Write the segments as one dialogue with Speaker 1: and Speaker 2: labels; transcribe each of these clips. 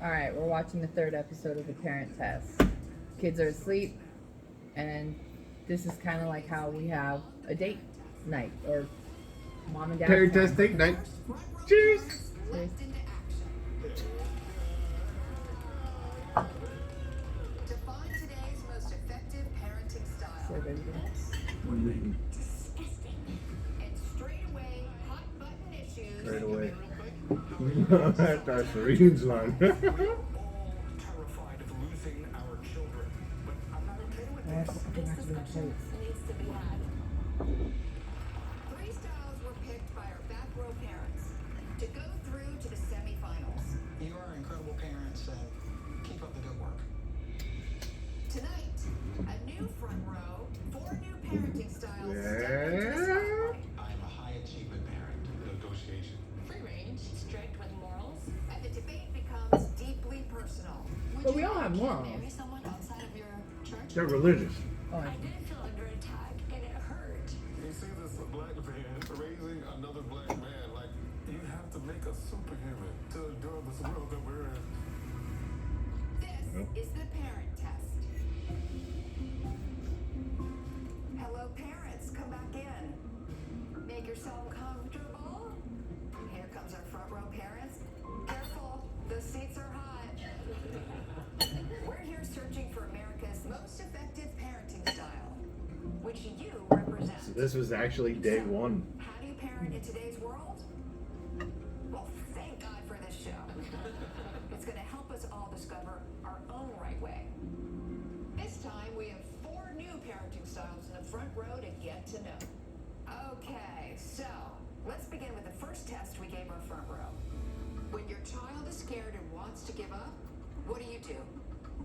Speaker 1: Alright, we're watching the third episode of The Parent Test. Kids are asleep, and this is kind of like how we have a date night, or mom and dad.
Speaker 2: Parent Test date night. Cheers!
Speaker 1: Cheers.
Speaker 3: Define today's most effective parenting style.
Speaker 1: So there's this.
Speaker 3: And straight away, hot button issues.
Speaker 2: Straight away. That's our Serene's line.
Speaker 4: We're all terrified of losing our children, but I'm not okay with
Speaker 1: That's
Speaker 4: this.
Speaker 1: something I have to do with plates.
Speaker 3: Needs to be had. 3 styles were picked by our back row parents to go through to the semifinals.
Speaker 5: You are incredible parents and keep up the good work.
Speaker 3: Tonight, a new front row, 4 new parenting styles step into
Speaker 2: Yeah.
Speaker 3: the spotlight.
Speaker 5: I am a high achievement parent.
Speaker 4: Negotiation.
Speaker 3: Free range, strict with morals, and the debate becomes deeply personal.
Speaker 1: But we all have morals.
Speaker 3: Marry someone outside of your church?
Speaker 2: They're religious.
Speaker 1: Oh,
Speaker 3: I did feel under attack, and it hurt.
Speaker 4: You see this black man raising another black man, like you have to make us superhuman to endure this world that we're in.
Speaker 3: This is the parent test. Hello, parents. Come back in. Make yourself comfortable. Here comes our front row parents. Careful, the seats are hot. We're here searching for America's most effective parenting style, which you represent.
Speaker 2: So this was actually day one.
Speaker 3: How do you parent in today's world? Well, thank God for this show. It's going to help us all discover our own right way. This time we have 4 new parenting styles in the front row to get to know. Okay, so let's begin with the first test we gave our front row. When your child is scared and wants to give up, what do?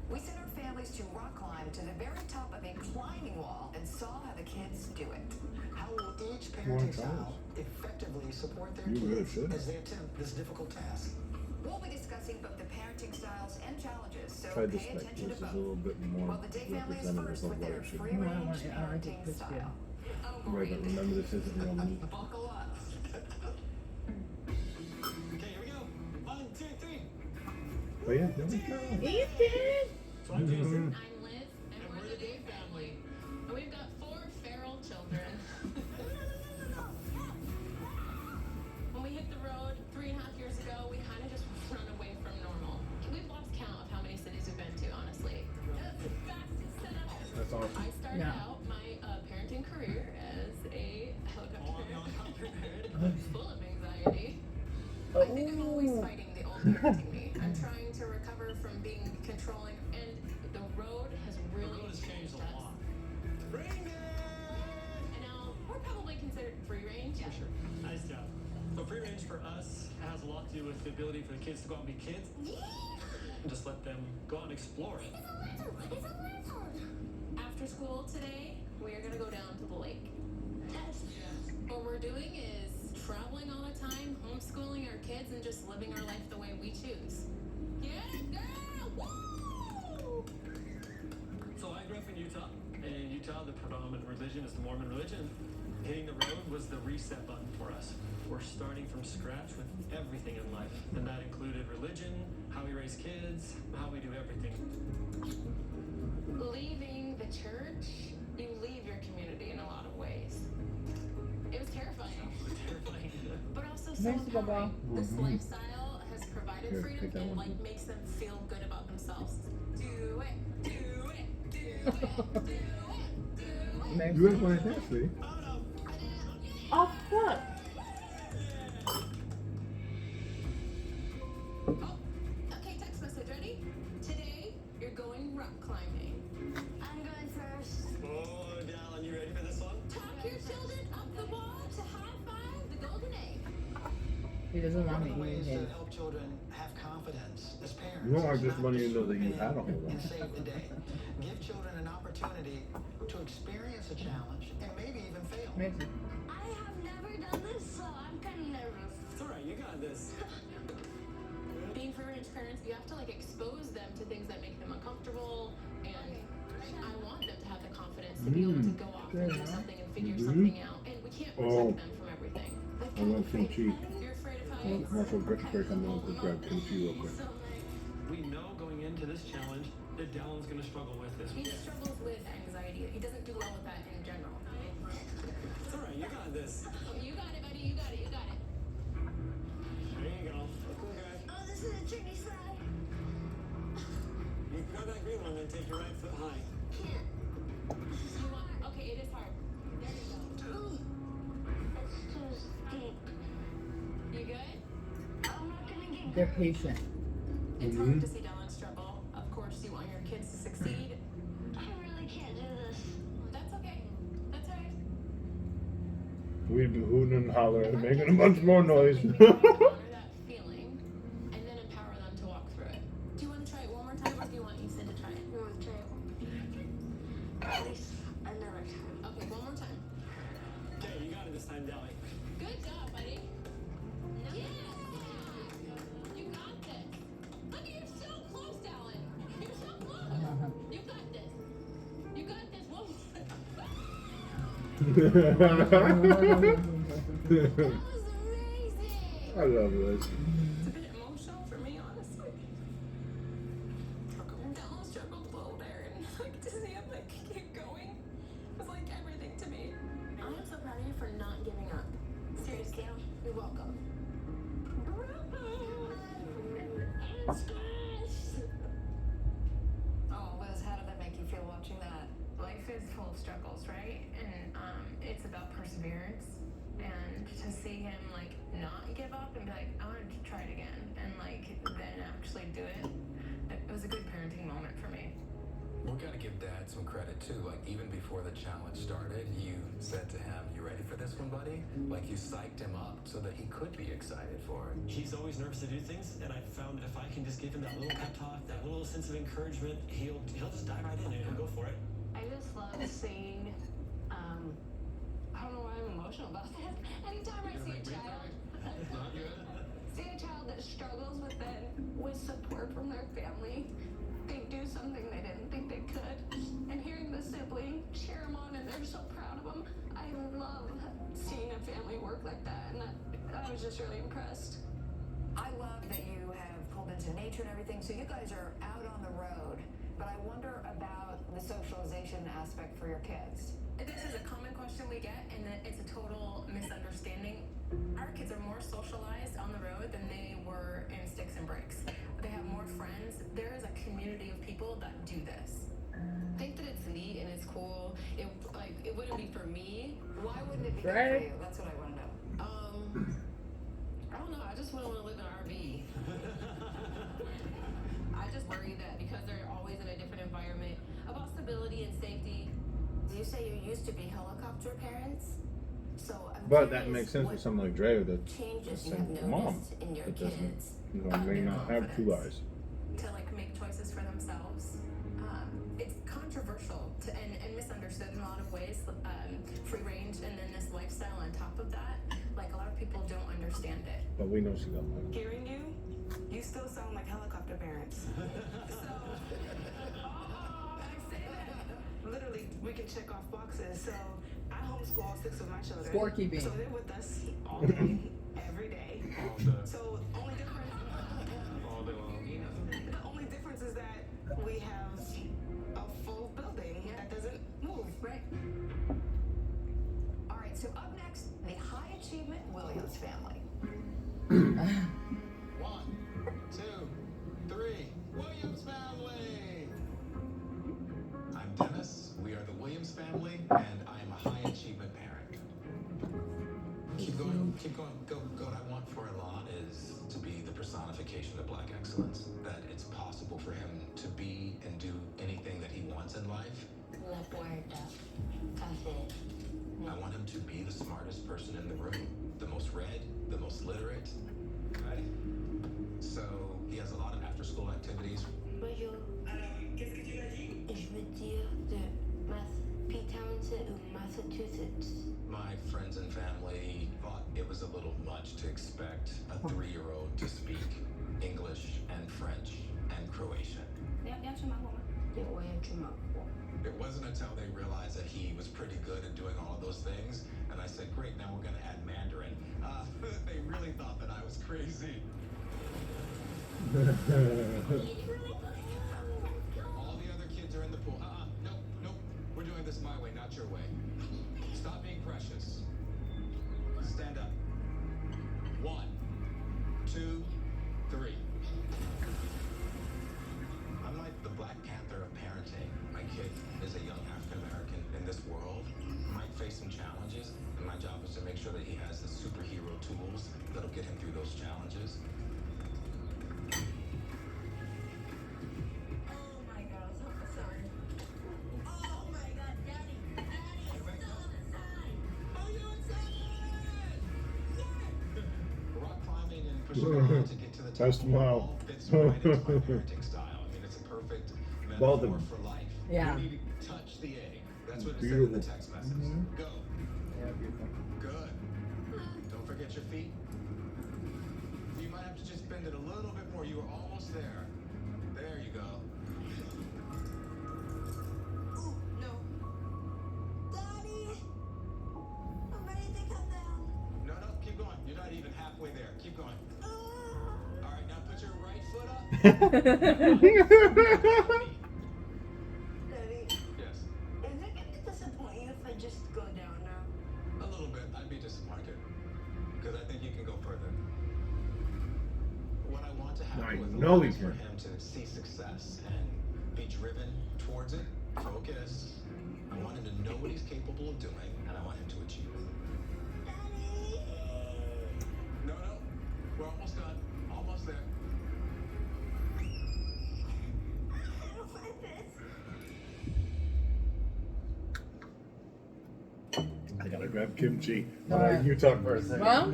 Speaker 3: We sent our families to rock climb to the very top of a climbing wall and saw how the kids do it.
Speaker 5: How will each
Speaker 2: More
Speaker 5: parenting
Speaker 2: trials.
Speaker 5: style effectively support their
Speaker 2: You really
Speaker 5: kids
Speaker 2: should.
Speaker 5: as they attempt this difficult task?
Speaker 3: We'll be discussing both the parenting styles and challenges, so
Speaker 2: Tried this
Speaker 3: pay
Speaker 2: neck.
Speaker 3: attention
Speaker 2: This
Speaker 3: to
Speaker 2: is a
Speaker 3: both.
Speaker 2: little bit more
Speaker 3: Well, the Day family is
Speaker 2: representative
Speaker 3: first
Speaker 2: of
Speaker 3: with
Speaker 2: what
Speaker 3: their
Speaker 2: it should
Speaker 3: free
Speaker 2: be.
Speaker 1: No, I
Speaker 3: range
Speaker 1: want it. I like it
Speaker 3: parenting
Speaker 1: crispy.
Speaker 3: style. Oh,
Speaker 2: Right, but remember this isn't real meat.
Speaker 3: Buckle up.
Speaker 5: Okay, here we go. 1, 2, 3.
Speaker 2: But yeah, there we go.
Speaker 1: Ethan!
Speaker 6: So I'm Jason,
Speaker 7: I'm Liz, and
Speaker 6: and
Speaker 7: we're the Day family. And we've got 4 feral children. When we hit the road 3.5 years ago, we kind of just run away from normal. We've lost count of how many cities we've been to, honestly. That's the fastest setup ever.
Speaker 2: That's awesome.
Speaker 7: I started
Speaker 1: Yeah.
Speaker 7: out my parenting career as a helicopter parent, full of anxiety. I think I'm always fighting the old parenting me. I'm trying to recover from being controlling, and the road has really
Speaker 6: has changed a
Speaker 7: us.
Speaker 6: lot.
Speaker 7: And now we're probably considered free range.
Speaker 6: For sure. Nice job. So free range for us has a lot to do with the ability for the kids to go out and be kids. And just let them go out and explore.
Speaker 7: After school today, we are going to go down to the lake. What we're doing is traveling all the time, homeschooling our kids, and just living our life the way we choose. Yeah, girl! Woo!
Speaker 6: So I grew up in Utah. And in Utah, the predominant religion is the Mormon religion. Hitting the road was the reset button for us. We're starting from scratch with everything in life. And that included religion, how we raise kids, how we do everything.
Speaker 7: Leaving the church, you leave your community in a lot of ways. It was terrifying,
Speaker 6: Absolutely terrifying.
Speaker 7: but also so
Speaker 1: Thanks, Baba.
Speaker 7: empowering. This
Speaker 2: Mhm.
Speaker 7: lifestyle has provided
Speaker 2: Here,
Speaker 7: freedom
Speaker 2: take that
Speaker 7: and
Speaker 2: one.
Speaker 7: makes them feel good about themselves. Do it, do it, do it, do it, do it.
Speaker 1: Mercy.
Speaker 2: You ain't playing that, see?
Speaker 1: Oh, fuck!
Speaker 7: Oh, okay, text message ready? Today, you're going rock climbing.
Speaker 3: I'm going first.
Speaker 6: Oh, Dallin, you ready for this one?
Speaker 7: Talk your children up the wall to high five the golden egg.
Speaker 1: He doesn't
Speaker 5: One
Speaker 1: want
Speaker 5: of
Speaker 1: me
Speaker 5: the ways
Speaker 1: eating
Speaker 5: to
Speaker 1: his.
Speaker 5: help children have confidence as parents.
Speaker 2: You know, I
Speaker 5: is
Speaker 2: just
Speaker 5: not
Speaker 2: wanted you to know that
Speaker 5: swoop
Speaker 2: you
Speaker 5: in
Speaker 2: had a whole one.
Speaker 5: and save the day. Give children an opportunity to experience a challenge and maybe even fail.
Speaker 1: Mercy.
Speaker 3: I have never done this, so I'm kind of nervous.
Speaker 6: It's alright, you got this.
Speaker 7: Being free range parents, you have to like expose them to things that make them uncomfortable, and I want them to have the confidence to be able to go off and do
Speaker 1: Good.
Speaker 7: something and figure
Speaker 2: Mhm.
Speaker 7: something out, and we can't protect
Speaker 2: Oh.
Speaker 7: them from everything.
Speaker 2: I want kimchi.
Speaker 7: You're afraid of
Speaker 2: Oh,
Speaker 7: heights?
Speaker 2: Marshall, break I'm going to grab kimchi real quick.
Speaker 7: So, like,
Speaker 6: We know going into this challenge that Dallin's going to struggle with this.
Speaker 7: He struggles with anxiety. He doesn't do well with that in general.
Speaker 6: It's all right. You got this.
Speaker 7: Oh, you got it, buddy. You got it. You got it.
Speaker 6: There you go. Okay.
Speaker 3: Oh, this is a tricky slide.
Speaker 6: You grab that green one and take your right foot high.
Speaker 3: Can't.
Speaker 7: You want? Okay, it is hard. There you go.
Speaker 3: It's too steep.
Speaker 7: You good?
Speaker 3: I'm not gonna get
Speaker 1: They're patient.
Speaker 7: It's hard to see Dallin struggle. Of course, you want your kids to succeed.
Speaker 3: I really can't do this.
Speaker 7: That's okay. That's all right.
Speaker 2: We'd be hooting and hollering, making a bunch more noise.
Speaker 7: We try to honor that feeling and then empower them to walk through it. Do you want to try it one more time, or do you want Ethan to try it?
Speaker 3: I want to try it. At least another time.
Speaker 7: Okay, one more time.
Speaker 6: Okay, you got it this time, Dally.
Speaker 7: Good job, buddy. Yeah. You got this. Look, you're so close, Dallin. You're so close. You got this. You got this. One more. That was amazing.
Speaker 2: I love this.
Speaker 7: It's a bit emotional for me, honestly. Dallin struggled below there, and like to see him like keep going was like everything to me. I am so proud of you for not giving up. Seriously, you're welcome.
Speaker 3: Oh, Liz, how did that make you feel watching that?
Speaker 7: Life is full of struggles, right? And it's about perseverance. And to see him like not give up and be like, I want to try it again, and like then actually do it. It was a good parenting moment for me.
Speaker 8: We gotta give Dad some credit too. Like even before the challenge started, you said to him, "You ready for this one, buddy?" Like you psyched him up so that he could be excited for it.
Speaker 6: He's always nervous to do things, and I found that if I can just give him that little pep talk, that little sense of encouragement, he'll just dive right in and he'll go for it.
Speaker 7: I just love seeing. I don't know why I'm emotional about this. Anytime I see a child, see a child that struggles with support from their family, they do something they didn't think they could, and hearing the sibling cheer them on and they're so proud of them, I love seeing a family work like that, and I was just really impressed.
Speaker 3: I love that you have pulled into nature and everything, so you guys are out on the road. But I wonder about the socialization aspect for your kids.
Speaker 7: This is a common question we get, and that it's a total misunderstanding. Our kids are more socialized on the road than they were in sticks and bricks. They have more friends. There is a community of people that do this. I think that it's neat and it's cool. It wouldn't be for me.
Speaker 3: Why wouldn't it be good for
Speaker 1: Right.
Speaker 3: you? That's what I want to know.
Speaker 7: I don't know. I just wouldn't want to live in an RV. I just worry that because they're always in a different environment, about stability and safety.
Speaker 3: You say you used to be helicopter parents, so I'm
Speaker 2: But that
Speaker 3: curious
Speaker 2: makes sense
Speaker 3: what
Speaker 2: for something like Dre that
Speaker 3: changes you
Speaker 2: same
Speaker 3: have
Speaker 2: with mom.
Speaker 3: noticed in your
Speaker 2: It doesn't,
Speaker 3: kids.
Speaker 2: may not have two eyes.
Speaker 7: To like make choices for themselves. It's controversial and misunderstood in a lot of ways. Free range and then this lifestyle on top of that, like a lot of people don't understand it.
Speaker 2: But we know she don't like it.
Speaker 9: Hearing you still sound like helicopter parents. Literally, we can check off boxes. So I homeschool all 6 of my children.
Speaker 1: Scorekeeping.
Speaker 9: So they're with us all day, every day.
Speaker 4: All day.
Speaker 9: So only difference,
Speaker 4: All day long.
Speaker 9: the only difference is that we have a full building that doesn't move.
Speaker 7: Right.
Speaker 3: All right, so up next, the High Achievement Williams family.
Speaker 5: 1, 2, 3. Williams family! I'm Dennis. We are the Williams family, and I'm a high achievement parent. Keep going. Go. What I want for Elon is to be the personification of Black excellence. That it's possible for him to be and do anything that he wants in life. I want him to be the smartest person in the room, the most read, the most literate. Right? So he has a lot of after-school activities.
Speaker 10: Bonjour.
Speaker 11: Qu'est-ce que tu m'as dit?
Speaker 10: Je veux dire de Townsend ou Massachusetts.
Speaker 5: My friends and family thought it was a little much to expect a 3-year-old to speak English and French and Croatian. It wasn't until they realized that he was pretty good at doing all of those things, and I said, great, now we're going to add Mandarin. They really thought that I was crazy. All the other kids are in the pool. Nope. We're doing this my way, not your way. Stop being precious. Stand up. 1, 2, 3. I'm like the Black Panther of parenting. My kid is a young African American in this world. Might face some challenges, and my job is to make sure that he has the superhero tools that'll get him through those challenges.
Speaker 11: Oh my god, I'm so sorry. Oh my god, Daddy! Daddy, it's still on the side! Are you inside?
Speaker 5: Rock climbing and pushing around to get to the top
Speaker 2: Nice
Speaker 5: of the
Speaker 2: smile.
Speaker 5: wall fits right into my parenting style. I mean, it's a perfect
Speaker 2: Well
Speaker 5: metaphor
Speaker 2: done.
Speaker 5: for life.
Speaker 1: Yeah.
Speaker 5: You need to touch the egg. That's what it said in
Speaker 2: Beautiful.
Speaker 5: the text message.
Speaker 1: Mhm.
Speaker 5: Go.
Speaker 1: Yeah, beautiful.
Speaker 5: Good. Don't forget your feet. You might have to just bend it a little bit more. You were almost there. There you go.
Speaker 11: Ooh, no. Daddy! I'm ready to come down.
Speaker 5: No, keep going. You're not even halfway there. Keep going. All right, now put your right foot up.
Speaker 11: Daddy,
Speaker 5: Yes.
Speaker 11: is it gonna disappoint you if I just go down now?
Speaker 5: A little bit. I'd be disappointed. Because I think you can go further. What I want to happen
Speaker 2: I
Speaker 5: with
Speaker 2: know
Speaker 5: Lon
Speaker 2: he
Speaker 5: is for
Speaker 2: can.
Speaker 5: him to see success and be driven towards it. Focus. I want him to know what he's capable of doing, and I want him to achieve it.
Speaker 11: Daddy!
Speaker 5: No. We're almost done. Almost there.
Speaker 11: I don't like this.
Speaker 2: I gotta grab kimchi.
Speaker 1: All right.
Speaker 2: You talk for a second.
Speaker 1: Well,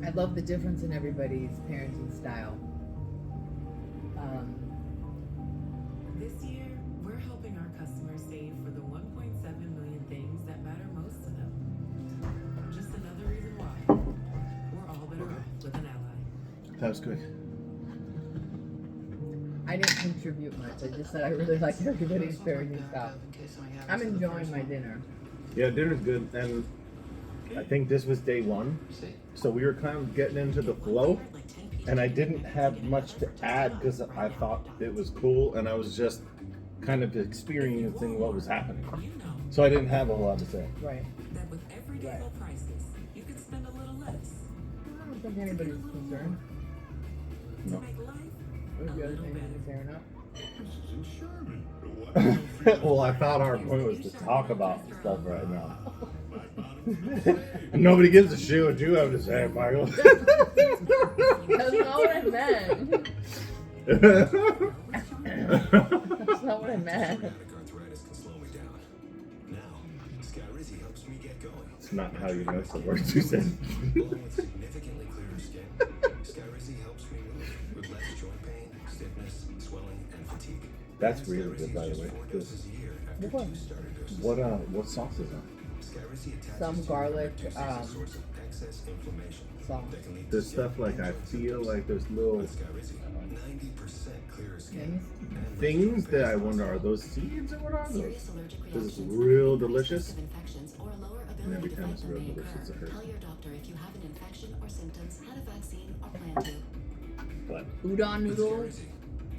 Speaker 1: I love the difference in everybody's parenting style.
Speaker 12: This year, we're helping our customers save for the 1.7 million things that matter most to them. Just another reason why we're all better off with an ally.
Speaker 2: That was good.
Speaker 1: I didn't contribute much. I just said I really like everybody's parenting style. I'm enjoying my dinner.
Speaker 2: Yeah, dinner's good, and I think this was day one, so we were kind of getting into the flow, and I didn't have much to add because I thought it was cool, and I was just kind of experiencing what was happening. So I didn't have a whole lot to say.
Speaker 1: Right.
Speaker 12: That with everyday low prices, you could spend a little less
Speaker 1: I don't think anybody's concerned.
Speaker 12: to
Speaker 2: No.
Speaker 12: make life
Speaker 1: We're
Speaker 12: a
Speaker 1: good.
Speaker 12: little
Speaker 1: Maybe
Speaker 12: better.
Speaker 1: it's fair enough.
Speaker 2: Well, I thought our point was to talk about stuff right now. Nobody gives a shit what you have to say, Michael.
Speaker 1: That's not what I meant. That's not what I meant.
Speaker 4: Psoriatic arthritis can slow me down. Now, Skyrizi helps me get going.
Speaker 2: It's not how you know the words you said.
Speaker 4: Along with significantly clearer skin, Skyrizi helps me move with less joint pain, stiffness, swelling, and fatigue.
Speaker 2: That's really good, by the way.
Speaker 4: Four doses a year after
Speaker 1: What?
Speaker 4: 2 starter doses.
Speaker 2: What sauce is that?
Speaker 4: Skyrizi attaches
Speaker 1: Some
Speaker 4: to
Speaker 1: garlic,
Speaker 4: and reduces a source of excess inflammation
Speaker 1: some.
Speaker 4: that can lead to
Speaker 2: There's stuff like I feel like there's little
Speaker 4: With Skyrizi, 90% clearer skin.
Speaker 1: Things?
Speaker 4: and less
Speaker 2: things
Speaker 4: joint
Speaker 2: that I
Speaker 4: pain.
Speaker 2: wonder are those seeds or what are those?
Speaker 13: Serious allergic
Speaker 2: Because it's
Speaker 13: reactions,
Speaker 2: real
Speaker 13: increased
Speaker 2: delicious.
Speaker 13: risk of infections, or a lower
Speaker 2: And
Speaker 13: ability
Speaker 2: every
Speaker 13: to
Speaker 2: time
Speaker 13: fight
Speaker 2: it's
Speaker 13: them
Speaker 2: real
Speaker 13: may
Speaker 2: delicious,
Speaker 13: occur.
Speaker 2: it hurts.
Speaker 13: Tell your doctor if you have an infection or symptoms, had a vaccine, or plan to.
Speaker 2: But
Speaker 1: Udon
Speaker 4: With
Speaker 1: noodles.
Speaker 4: Skyrizi,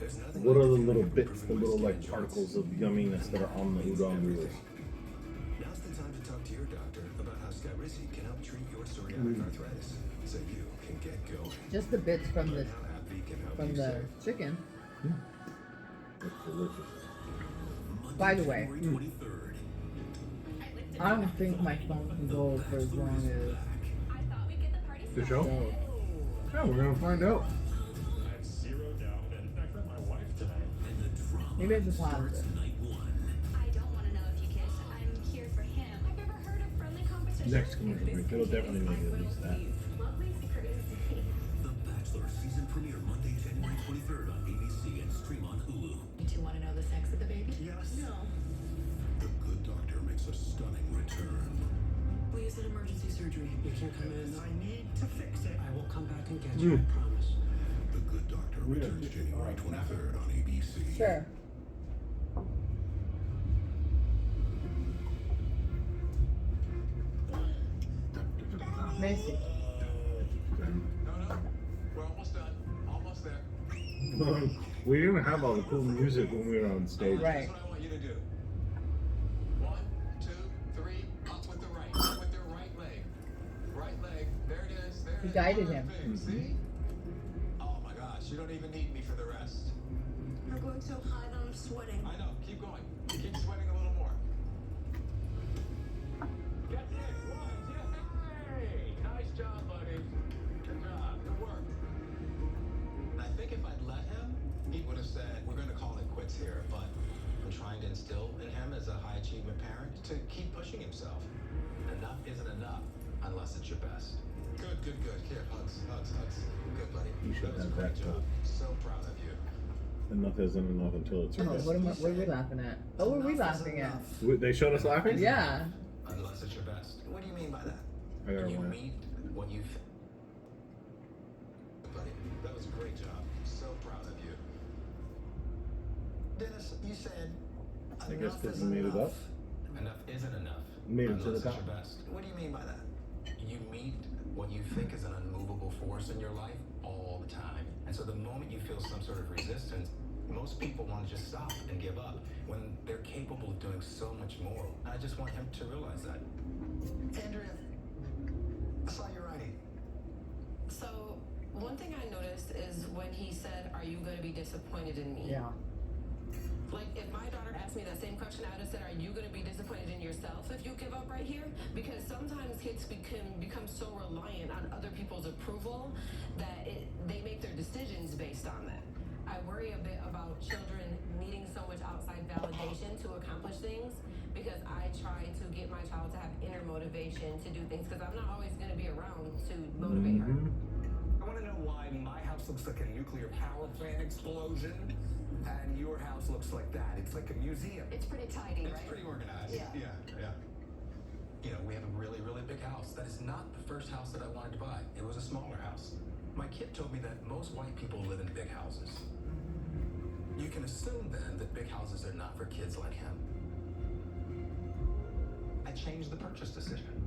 Speaker 4: there's nothing
Speaker 2: what
Speaker 4: like
Speaker 2: are the
Speaker 4: feeling
Speaker 2: little
Speaker 4: of
Speaker 2: bits, the
Speaker 4: improving my
Speaker 2: little
Speaker 4: skin
Speaker 2: like
Speaker 4: and
Speaker 2: particles
Speaker 4: joints.
Speaker 2: of yumminess that are on the udon noodles?
Speaker 4: Now's the time to talk to your doctor about how Skyrizi can help treat your psoriatic arthritis so you can get going.
Speaker 1: Just the bits from the
Speaker 4: Learn how AbbVie can help
Speaker 1: from
Speaker 4: you
Speaker 1: the
Speaker 4: save.
Speaker 1: chicken.
Speaker 2: It's delicious.
Speaker 1: By the way, I don't think my phone can go for as long as
Speaker 2: The show?
Speaker 1: goes.
Speaker 2: Yeah, we're gonna find out.
Speaker 6: I have zero doubt, and I met my wife today.
Speaker 1: Maybe it's a positive.
Speaker 14: I don't want to know if you kiss. I'm here for him. I've never heard of friendly competition.
Speaker 2: Next commercial break. It'll definitely make at least that.
Speaker 14: Lovely synchronicity.
Speaker 15: The Bachelor season premiere Monday, January 23rd on ABC and stream on Hulu.
Speaker 7: You two want to know the sex of the baby?
Speaker 15: Yes.
Speaker 7: No.
Speaker 15: The Good Doctor makes a stunning return.
Speaker 12: We use an emergency surgery. You can't come in.
Speaker 11: I need to fix it.
Speaker 12: I will come back and get you, I promise.
Speaker 15: The Good Doctor returns January 23rd on ABC.
Speaker 1: Sure. Macy.
Speaker 5: No, we're almost done. Almost there.
Speaker 2: We didn't have all the cool music when we were on stage.
Speaker 1: Right.
Speaker 5: Here's what I want you to do. 1, 2, 3, up with the right. Up with your right leg. Right leg. There it is. There it
Speaker 1: He
Speaker 5: is.
Speaker 1: guided
Speaker 5: Perfect.
Speaker 1: him.
Speaker 5: See? Oh my gosh, you don't even need me for the rest.
Speaker 11: You're going so high that I'm sweating.
Speaker 5: I know. Keep going. Keep sweating a little more. Get it. 1. Yay! Nice job, buddy. Good job. Good work. And I think if I'd let him, he would have said, we're going to call it quits here, but I'm trying to instill in him as a high achievement parent to keep pushing himself. Enough isn't enough unless it's your best. Good. Here, hugs. Good, buddy.
Speaker 2: You should
Speaker 5: That was a
Speaker 2: have
Speaker 5: great
Speaker 2: that
Speaker 5: job. So proud of you.
Speaker 2: Enough isn't enough until it's your
Speaker 1: Oh,
Speaker 2: best.
Speaker 1: what are we laughing at? Oh, what are we laughing at?
Speaker 2: They showed us laughing?
Speaker 1: Yeah.
Speaker 5: Unless it's your best. What do you mean by that?
Speaker 2: I gotta
Speaker 5: You
Speaker 2: laugh.
Speaker 5: meet what you buddy. That was a great job. So proud of you. Dennis, you said
Speaker 2: I guess because you made it up.
Speaker 5: Enough isn't enough.
Speaker 2: Made it to
Speaker 5: unless
Speaker 2: the
Speaker 5: it's
Speaker 2: top.
Speaker 5: your best. What do you mean by that? You meet what you think is an unmovable force in your life all the time. And so the moment you feel some sort of resistance, most people want to just stop and give up when they're capable of doing so much more. I just want him to realize that. Andrea, I saw your writing.
Speaker 7: So, one thing I noticed is when he said, "Are you going to be disappointed in me?"
Speaker 1: Yeah.
Speaker 7: Like, if my daughter asked me that same question, I would have said, "Are you going to be disappointed in yourself if you give up right here?" Because sometimes kids become so reliant on other people's approval that they make their decisions based on that. I worry a bit about children needing so much outside validation to accomplish things because I try to get my child to have inner motivation to do things because I'm not always going to be around to motivate her.
Speaker 16: I want to know why my house looks like a nuclear power plant explosion and your house looks like that. It's like a museum.
Speaker 3: It's pretty tidy,
Speaker 5: It's
Speaker 3: right?
Speaker 5: pretty organized.
Speaker 3: Yeah.
Speaker 5: You know, we have a really, really big house. That is not the first house that I wanted to buy. It was a smaller house. My kid told me that most white people live in big houses. You can assume then that big houses are not for kids like him. I changed the purchase decision.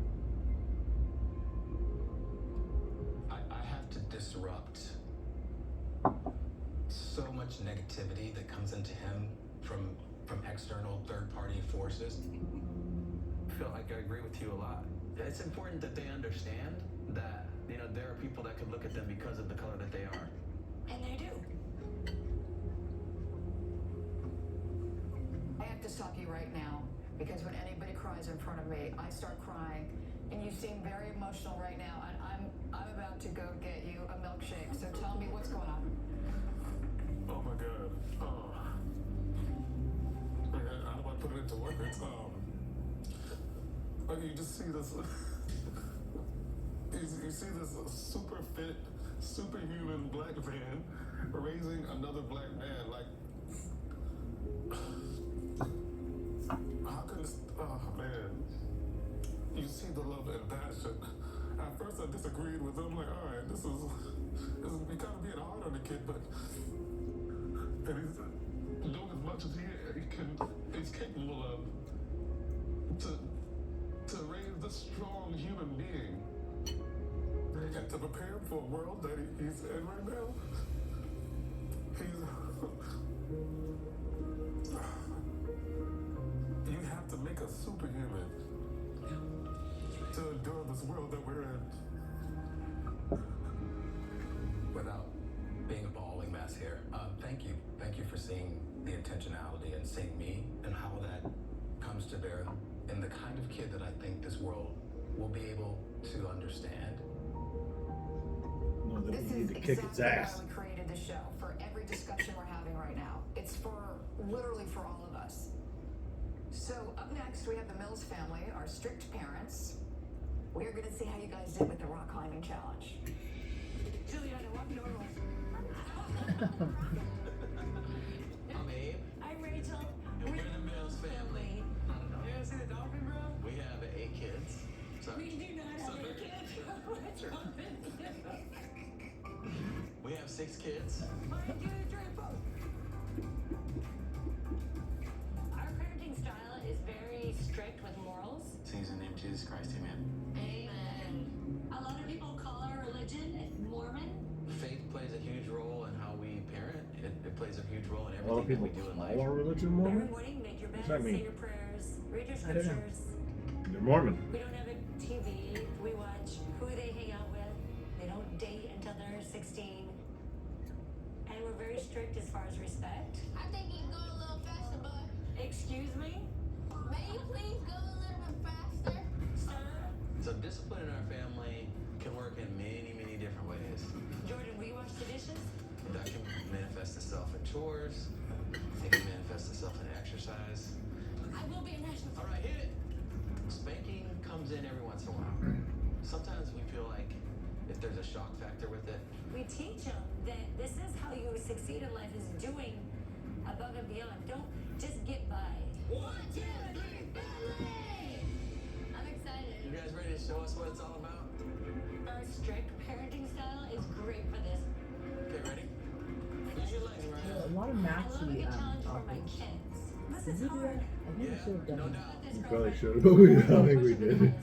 Speaker 5: I have to disrupt so much negativity that comes into him from external third-party forces.
Speaker 17: I feel like I agree with you a lot. It's important that they understand that, you know, there are people that could look at them because of the color that they are.
Speaker 3: And they do. I have to stop you right now because when anybody cries in front of me, I start crying. And you seem very emotional right now, and I'm about to go get you a milkshake. So tell me what's going on.
Speaker 4: Oh my God. Oh. Man, how do I put it into words? Like you just see this. You see this super fit, superhuman black man raising another black man. Like, how can this? Oh man. You see the love and passion. At first, I disagreed with him. Like, all right, this is we kind of being hard on the kid, but and he's doing as much as he's capable of to raise this strong human being and to prepare him for a world that he's in right now. You have to make us superhuman to endure this world that we're in.
Speaker 5: Without being a bawling mess here, thank you. Thank you for seeing the intentionality and seeing me and how that comes to bear in the kind of kid that I think this world will be able to understand.
Speaker 2: No, that
Speaker 3: This
Speaker 2: we
Speaker 3: is
Speaker 2: need to kick its
Speaker 3: exactly
Speaker 2: ass.
Speaker 3: why we created this show, for every discussion we're having right now. It's literally for all of us. So up next, we have the Mills family, our strict parents. We're going to see how you guys did with the rock climbing challenge.
Speaker 11: Juliana, walk normal.
Speaker 8: I'm Abe.
Speaker 11: I'm Rachel.
Speaker 8: And we're the Mills family.
Speaker 16: You ever see the dolphin, bro?
Speaker 8: We have 8 kids. So
Speaker 11: We do not have a kid.
Speaker 8: we have 6 kids.
Speaker 11: 1, 2, 3, 4. Our parenting style is very strict with morals.
Speaker 8: Sings in the name of Jesus Christ, amen.
Speaker 11: Amen. I love
Speaker 8: a huge role in how we parent. It plays a huge role in
Speaker 2: A lot of
Speaker 8: everything
Speaker 2: people
Speaker 8: that we do in
Speaker 2: call
Speaker 8: life.
Speaker 2: our religion Mormon.
Speaker 11: Every morning, make your
Speaker 2: What's
Speaker 11: bed,
Speaker 2: that
Speaker 11: say
Speaker 2: mean?
Speaker 11: your prayers, read your
Speaker 1: I don't know.
Speaker 11: scriptures.
Speaker 2: They're Mormon.
Speaker 11: We don't have a TV. We watch who they hang out with. They don't date until they're 16. And we're very strict as far as respect.
Speaker 14: I think you can go a little faster, bud.
Speaker 11: Excuse me?
Speaker 14: May you please go a little bit faster?
Speaker 11: Sir?
Speaker 8: So discipline in our family can work in many, many different ways.
Speaker 11: Jordan, will you wash the dishes?
Speaker 8: That can manifest itself in chores. It can manifest itself in exercise.
Speaker 14: I will be a national.
Speaker 8: All right, hit it. Spanking comes in every once in a while. Sometimes we feel like if there's a shock factor with it,
Speaker 11: We teach them that this is how you succeed in life, is doing above and beyond. Don't just get by.
Speaker 14: 1, 2, 3, family! I'm excited.
Speaker 8: you guys ready to show us what it's all about?
Speaker 11: Our strict parenting style is great for this.
Speaker 8: Okay, ready? Use your legs, Mariah.
Speaker 1: A lot of
Speaker 11: I love a
Speaker 1: Maxi
Speaker 11: good challenge for my
Speaker 1: offers.
Speaker 11: kids. This
Speaker 1: Did
Speaker 11: is
Speaker 1: you do
Speaker 11: hard.
Speaker 1: that? I think I should have done that.
Speaker 2: We probably should have, but we don't think we did.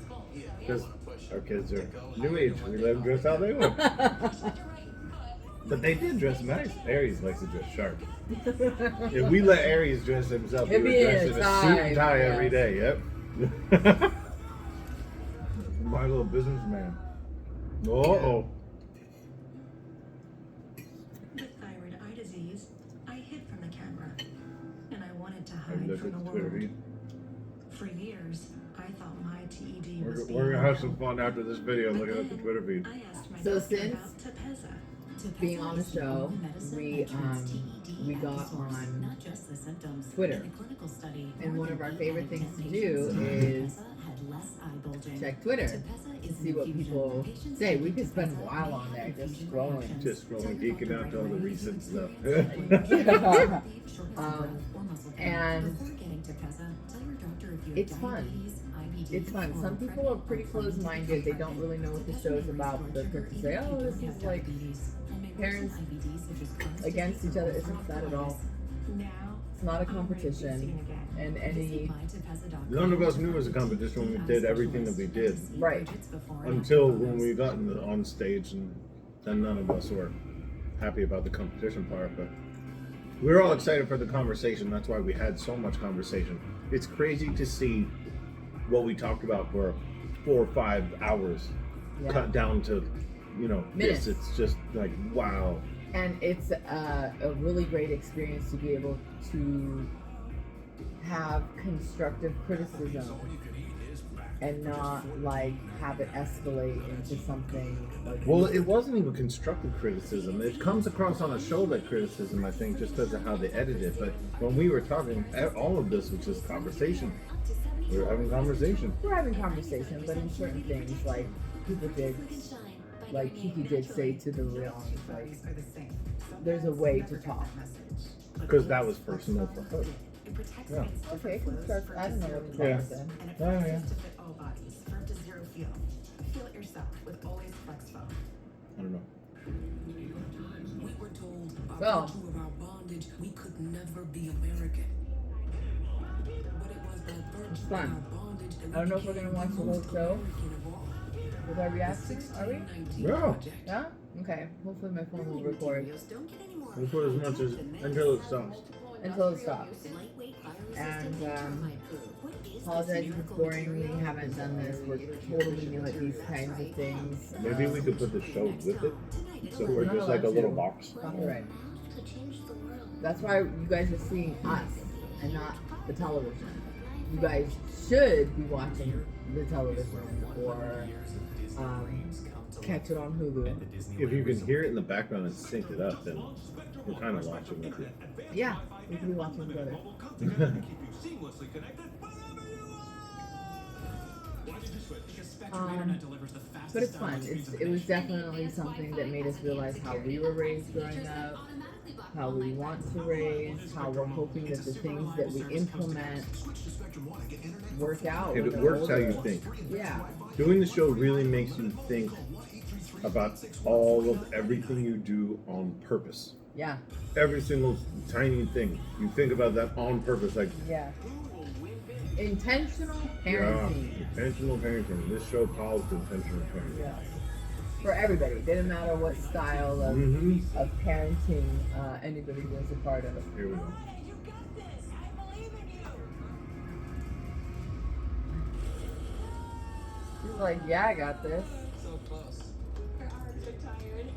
Speaker 2: Because our kids are new age. We let them dress how they want. But they did dress nice. Aries likes to dress sharp. If we let Aries dress himself, he
Speaker 1: It'd
Speaker 2: would
Speaker 1: be
Speaker 2: dress
Speaker 1: in
Speaker 2: in
Speaker 1: a
Speaker 2: a suit and
Speaker 1: tie,
Speaker 2: tie
Speaker 1: yeah.
Speaker 2: every day. Yep. My little businessman. Uh-oh.
Speaker 18: With thyroid eye disease, I hid from the camera, and I wanted to
Speaker 2: Have you
Speaker 18: hide
Speaker 2: looked
Speaker 18: from
Speaker 2: at
Speaker 18: the
Speaker 2: the Twitter
Speaker 18: world.
Speaker 2: feed?
Speaker 18: For years, I thought my TED was being
Speaker 2: We're gonna have some
Speaker 18: withheld.
Speaker 2: fun after this video looking at the Twitter feed.
Speaker 18: I asked my
Speaker 1: So
Speaker 18: doctor
Speaker 1: since
Speaker 18: about Tepezza.
Speaker 1: being on the show, we got on Twitter, and one of our favorite things to do is check Twitter to see what people say. We could spend a while on there just scrolling.
Speaker 2: Just scrolling, geeking out to all the recent stuff.
Speaker 1: And it's fun. It's fun. Some people are pretty close-minded. They don't really know what the show's about. They're quick to say, "Oh, this is like parents against each other." Isn't that at all? It's not a competition, and any
Speaker 2: None of us knew it was a competition when we did everything that we did.
Speaker 1: right.
Speaker 2: Until when we got on stage, and then none of us were happy about the competition part. But we were all excited for the conversation. That's why we had so much conversation. It's crazy to see what we talked about for 4 or 5 hours
Speaker 1: Yeah.
Speaker 2: cut down to,
Speaker 1: Minutes.
Speaker 2: this. It's just like, wow.
Speaker 1: And it's a really great experience to be able to have constructive criticism and not like have it escalate into something like.
Speaker 2: Well, it wasn't even constructive criticism. It comes across on a show like criticism, I think, just because of how they edit it. But when we were talking, all of this was just conversation. We were having conversation.
Speaker 1: We're having conversation, but in certain things, like people did, like Kiki did say to the real, like there's a way to talk.
Speaker 2: Because that was personal for her. Yeah.
Speaker 1: Okay, constructive. I don't know what to
Speaker 2: Yeah.
Speaker 1: talk then.
Speaker 2: Oh, yeah.
Speaker 9: To fit all bodies, firm to zero feel. Feel it yourself with Always Flex Foam.
Speaker 2: I don't know.
Speaker 19: We were told by
Speaker 1: Well.
Speaker 19: virtue of our bondage we could never be American. But it was by virtue
Speaker 1: It's
Speaker 19: of
Speaker 1: fun.
Speaker 19: our bondage that
Speaker 1: I don't know if
Speaker 19: we
Speaker 1: we're gonna
Speaker 19: became
Speaker 1: watch the
Speaker 19: the
Speaker 1: whole
Speaker 19: most
Speaker 1: show
Speaker 19: American of all.
Speaker 1: with our reactions. Are we?
Speaker 2: Yeah.
Speaker 1: Yeah. Okay. Hopefully my phone will record
Speaker 2: We'll put as much as until it stops.
Speaker 1: until it stops. And apologize if it's boring. We haven't done this. We're totally new at these kinds of things.
Speaker 2: Maybe we could put the show with it. So we're just like a little box.
Speaker 1: Copyright. That's why you guys are seeing us and not the television. You guys should be watching the television or catch it on Hulu.
Speaker 2: If you can hear it in the background and sync it up, then we're kind of watching with it.
Speaker 1: Yeah, we can be watching together. But it's fun. It was definitely something that made us realize how we were raised growing up, how we want to raise, how we're hoping that the things that we implement work out.
Speaker 2: If
Speaker 1: when
Speaker 2: it
Speaker 1: they're
Speaker 2: works how you
Speaker 1: older.
Speaker 2: think.
Speaker 1: Yeah.
Speaker 2: Doing the show really makes you think about all of everything you do on purpose.
Speaker 1: Yeah.
Speaker 2: Every single tiny thing. You think about that on purpose. Like,
Speaker 1: Yeah. Intentional parenting.
Speaker 2: yeah, intentional parenting. This show calls intentional parenting.
Speaker 1: Yeah. for everybody. It didn't matter what style of,
Speaker 2: Mhm.
Speaker 1: of parenting anybody was a part of.
Speaker 2: Here we go.
Speaker 11: You got this. I believe in you.
Speaker 1: She's like, yeah, I got this.
Speaker 17: So close.
Speaker 7: Her arms are tired.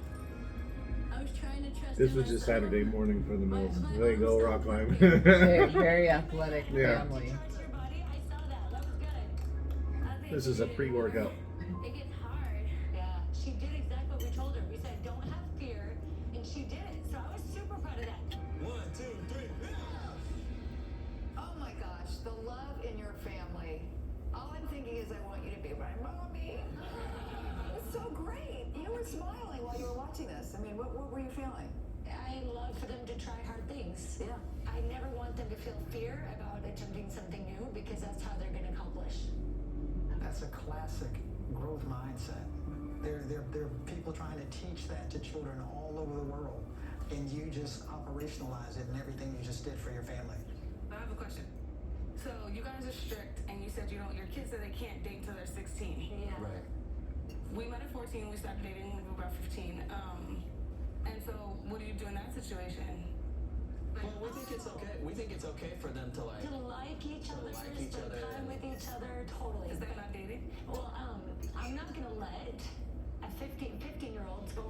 Speaker 7: I was trying to trust
Speaker 2: This
Speaker 7: in
Speaker 2: was just
Speaker 7: myself.
Speaker 2: Saturday morning for the Mills. There you go, rock climb.
Speaker 1: Very athletic
Speaker 2: Yeah.
Speaker 1: family.
Speaker 2: This is a pre-workout.
Speaker 11: It gets hard. Yeah, she did exactly what we told her. We said, don't have fear, and she did it. So I was super proud of that.
Speaker 4: 1, 2, 3.
Speaker 3: Oh my gosh, the love in your family. All I'm thinking is I want you to be my mommy. It was so great. You were smiling while you were watching this. I mean, what were you feeling?
Speaker 11: I love for them to try hard things.
Speaker 3: Yeah.
Speaker 11: I never want them to feel fear about attempting something new because that's how they're going to accomplish.
Speaker 20: That's a classic growth mindset. There are people trying to teach that to children all over the world, and you just operationalize it in everything you just did for your family.
Speaker 9: I have a question. So you guys are strict, and you said your kids said they can't date until they're 16.
Speaker 11: Yeah.
Speaker 17: Right.
Speaker 9: We met at 14. We started dating when we were about 15. And so what do you do in that situation?
Speaker 17: Well, we think it's okay. We think it's okay for them to like.
Speaker 11: To like each other,
Speaker 17: like each
Speaker 11: spend
Speaker 17: other.
Speaker 11: time with each other, totally.
Speaker 9: Is that not dating?
Speaker 11: Well, I'm not gonna let a 15-year-old go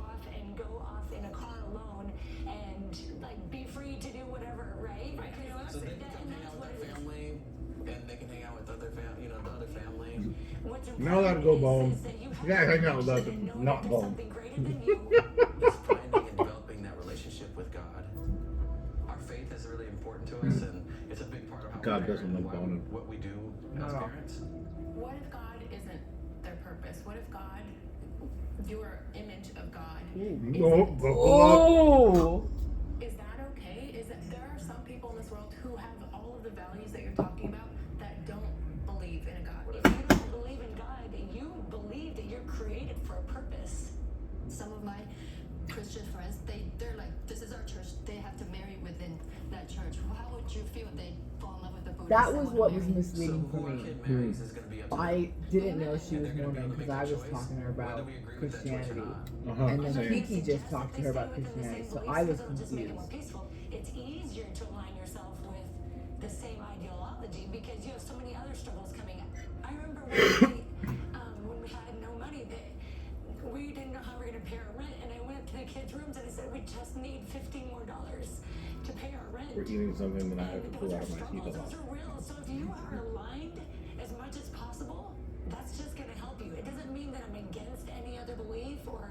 Speaker 11: off in a car alone and like be free to do whatever, right? Because
Speaker 17: So they can come hang out with their family, and they can hang out with other the other family.
Speaker 11: What's
Speaker 2: Now let it go, Bone. You gotta hang out with us, not Bone.
Speaker 17: It's finding and developing that relationship with God. Our faith is really important to us, and it's a big part of how
Speaker 2: God
Speaker 17: we
Speaker 2: doesn't
Speaker 17: parent
Speaker 2: like
Speaker 17: and
Speaker 2: Bone.
Speaker 17: what we do as
Speaker 1: No.
Speaker 17: parents.
Speaker 9: What if God isn't their purpose? What if God, your image of God,
Speaker 1: Oh!
Speaker 9: is that okay? Is that there are some people in this world who have all of the values that you're talking about that don't believe in a God?
Speaker 11: If you don't believe in God, you believe that you're created for a purpose.
Speaker 13: Some of my Christian friends, they're like, this is our church. They have to marry within that church. How would you feel if they fall in love with the Buddhist?
Speaker 1: That was
Speaker 13: and
Speaker 1: what
Speaker 13: wanna
Speaker 1: was
Speaker 13: marry?
Speaker 1: misleading for me. I didn't know she was Mormon because I was talking to her about Christianity. And then
Speaker 2: Same.
Speaker 1: Kiki just talked to her about Christianity, so I was confused.
Speaker 11: It's easier to align yourself with the same ideology because you have so many other struggles coming up. I remember when we had no money, that we didn't know how we were going to pay our rent, and I went to the kids' rooms and I said, we just need $15 more to pay our rent.
Speaker 2: We're eating something that I have to
Speaker 11: And
Speaker 2: pull
Speaker 11: those
Speaker 2: out
Speaker 11: are
Speaker 2: of my teeth
Speaker 11: struggles,
Speaker 2: a lot.
Speaker 11: those are real. So if you are aligned as much as possible, that's just going to help you. It doesn't mean that I'm against any other belief or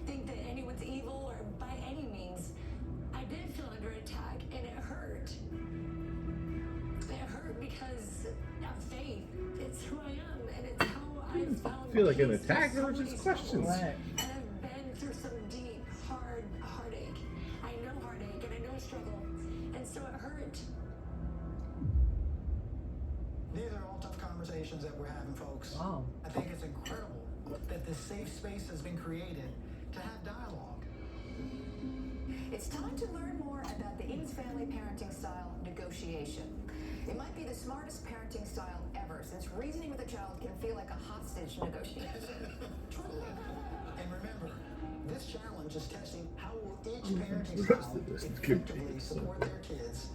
Speaker 11: think that anyone's evil or by any means. I did feel under attack, and it hurt. It hurt because of faith. It's who I am, and it's how I found
Speaker 2: I feel like an
Speaker 11: peace
Speaker 2: attack,
Speaker 11: through
Speaker 2: they were
Speaker 11: so
Speaker 2: just
Speaker 11: many
Speaker 2: questions.
Speaker 11: struggles. And I've been through some deep, heartache. I know heartache, and I know struggle, and so it hurt.
Speaker 20: These are all tough conversations that we're having, folks.
Speaker 1: Wow.
Speaker 20: I think it's incredible that this safe space has been created to have dialogue.
Speaker 3: It's time to learn more about the Eames family parenting style, negotiation. It might be the smartest parenting style ever, since reasoning with a child can feel like a hostage negotiation.
Speaker 20: Truly. And remember, this challenge is testing how will each parenting
Speaker 2: The rest
Speaker 20: style
Speaker 2: of this is good.
Speaker 20: effectively support their kids